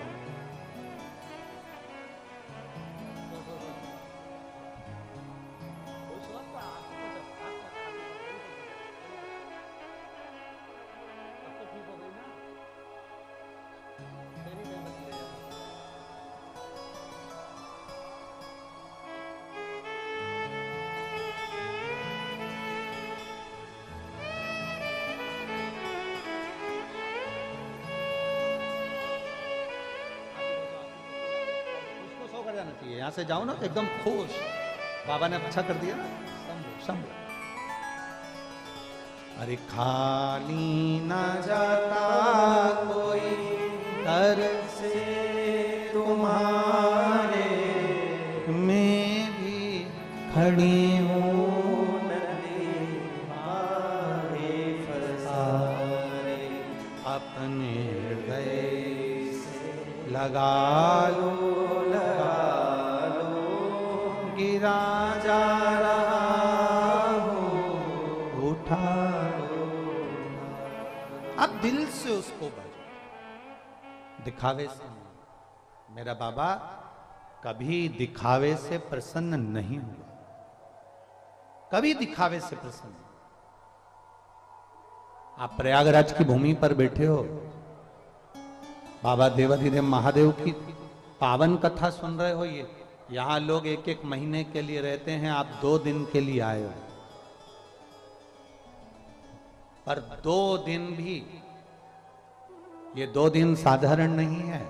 जाना चाहिए, यहां से जाओ ना तो एकदम खुश। बाबा ने अच्छा कर दिया ना, संभल। अरे खाली ना जाता कोई दर से तुम्हारे, मैं भी खड़ी हूँ नदी बाहे फरसाए, अपने हृदय से लगा लो गिरा जा रहा दिल से उसको भजो, दिखावे से नहीं। मेरा बाबा कभी दिखावे से प्रसन्न नहीं हुआ, कभी दिखावे से प्रसन्न। आप प्रयागराज की भूमि पर बैठे हो, बाबा देवाधिदेव महादेव की पावन कथा सुन रहे हो। ये यहां लोग एक एक महीने के लिए रहते हैं, आप 2 दिन के लिए आए हो। पर 2 दिन भी, ये 2 दिन साधारण नहीं है,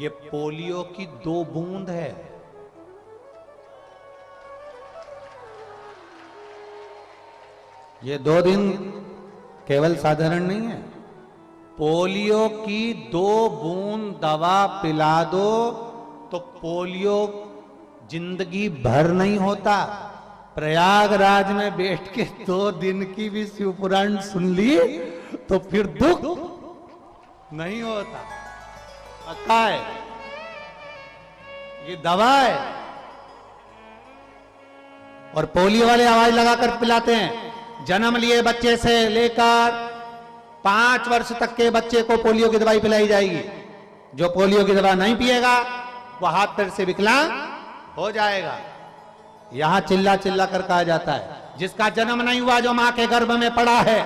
ये पोलियो की 2 बूंद है। ये 2 दिन केवल साधारण नहीं है, पोलियो की 2 बूंद दवा पिला दो तो पोलियो जिंदगी भर नहीं होता। प्रयागराज में बैठ के 2 दिन की भी शिव पुराण सुन ली तो फिर दुख नहीं होता। पक्का है, ये दवा है। और पोलियो वाले आवाज लगाकर पिलाते हैं। जन्म लिए बच्चे से लेकर 5 वर्ष तक के बच्चे को पोलियो की दवाई पिलाई जाएगी। जो पोलियो की दवा नहीं पिएगा वो हाथ पैर से विकलांग हो जाएगा। यहां चिल्ला चिल्ला कर कहा जाता है, जिसका जन्म नहीं हुआ, जो मां के गर्भ में पड़ा है,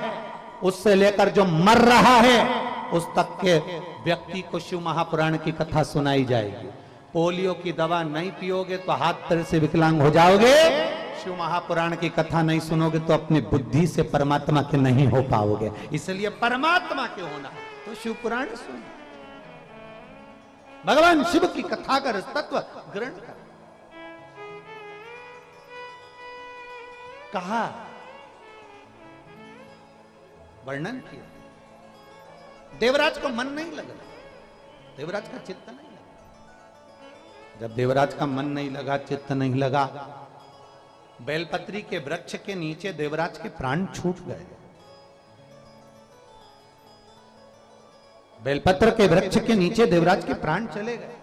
उससे लेकर जो मर रहा है उस तक के व्यक्ति को शिव महापुराण की कथा सुनाई जाएगी। पोलियो की दवा नहीं पियोगे तो हाथ पैर से विकलांग हो जाओगे। शिव महापुराण की कथा नहीं सुनोगे तो अपनी बुद्धि से परमात्मा के नहीं हो पाओगे। इसलिए परमात्मा के होना तो शिव पुराण सुन, भगवान शिव की कथा का तत्व ग्रहण कर। कहा, वर्णन किया। देवराज को मन नहीं लग रहा, देवराज का चित्त नहीं लगा। जब देवराज का मन नहीं लगा, चित्त नहीं लगा, बेलपत्री के वृक्ष के नीचे देवराज के प्राण छूट गए। बेलपत्र के वृक्ष के नीचे देवराज के प्राण चले गए।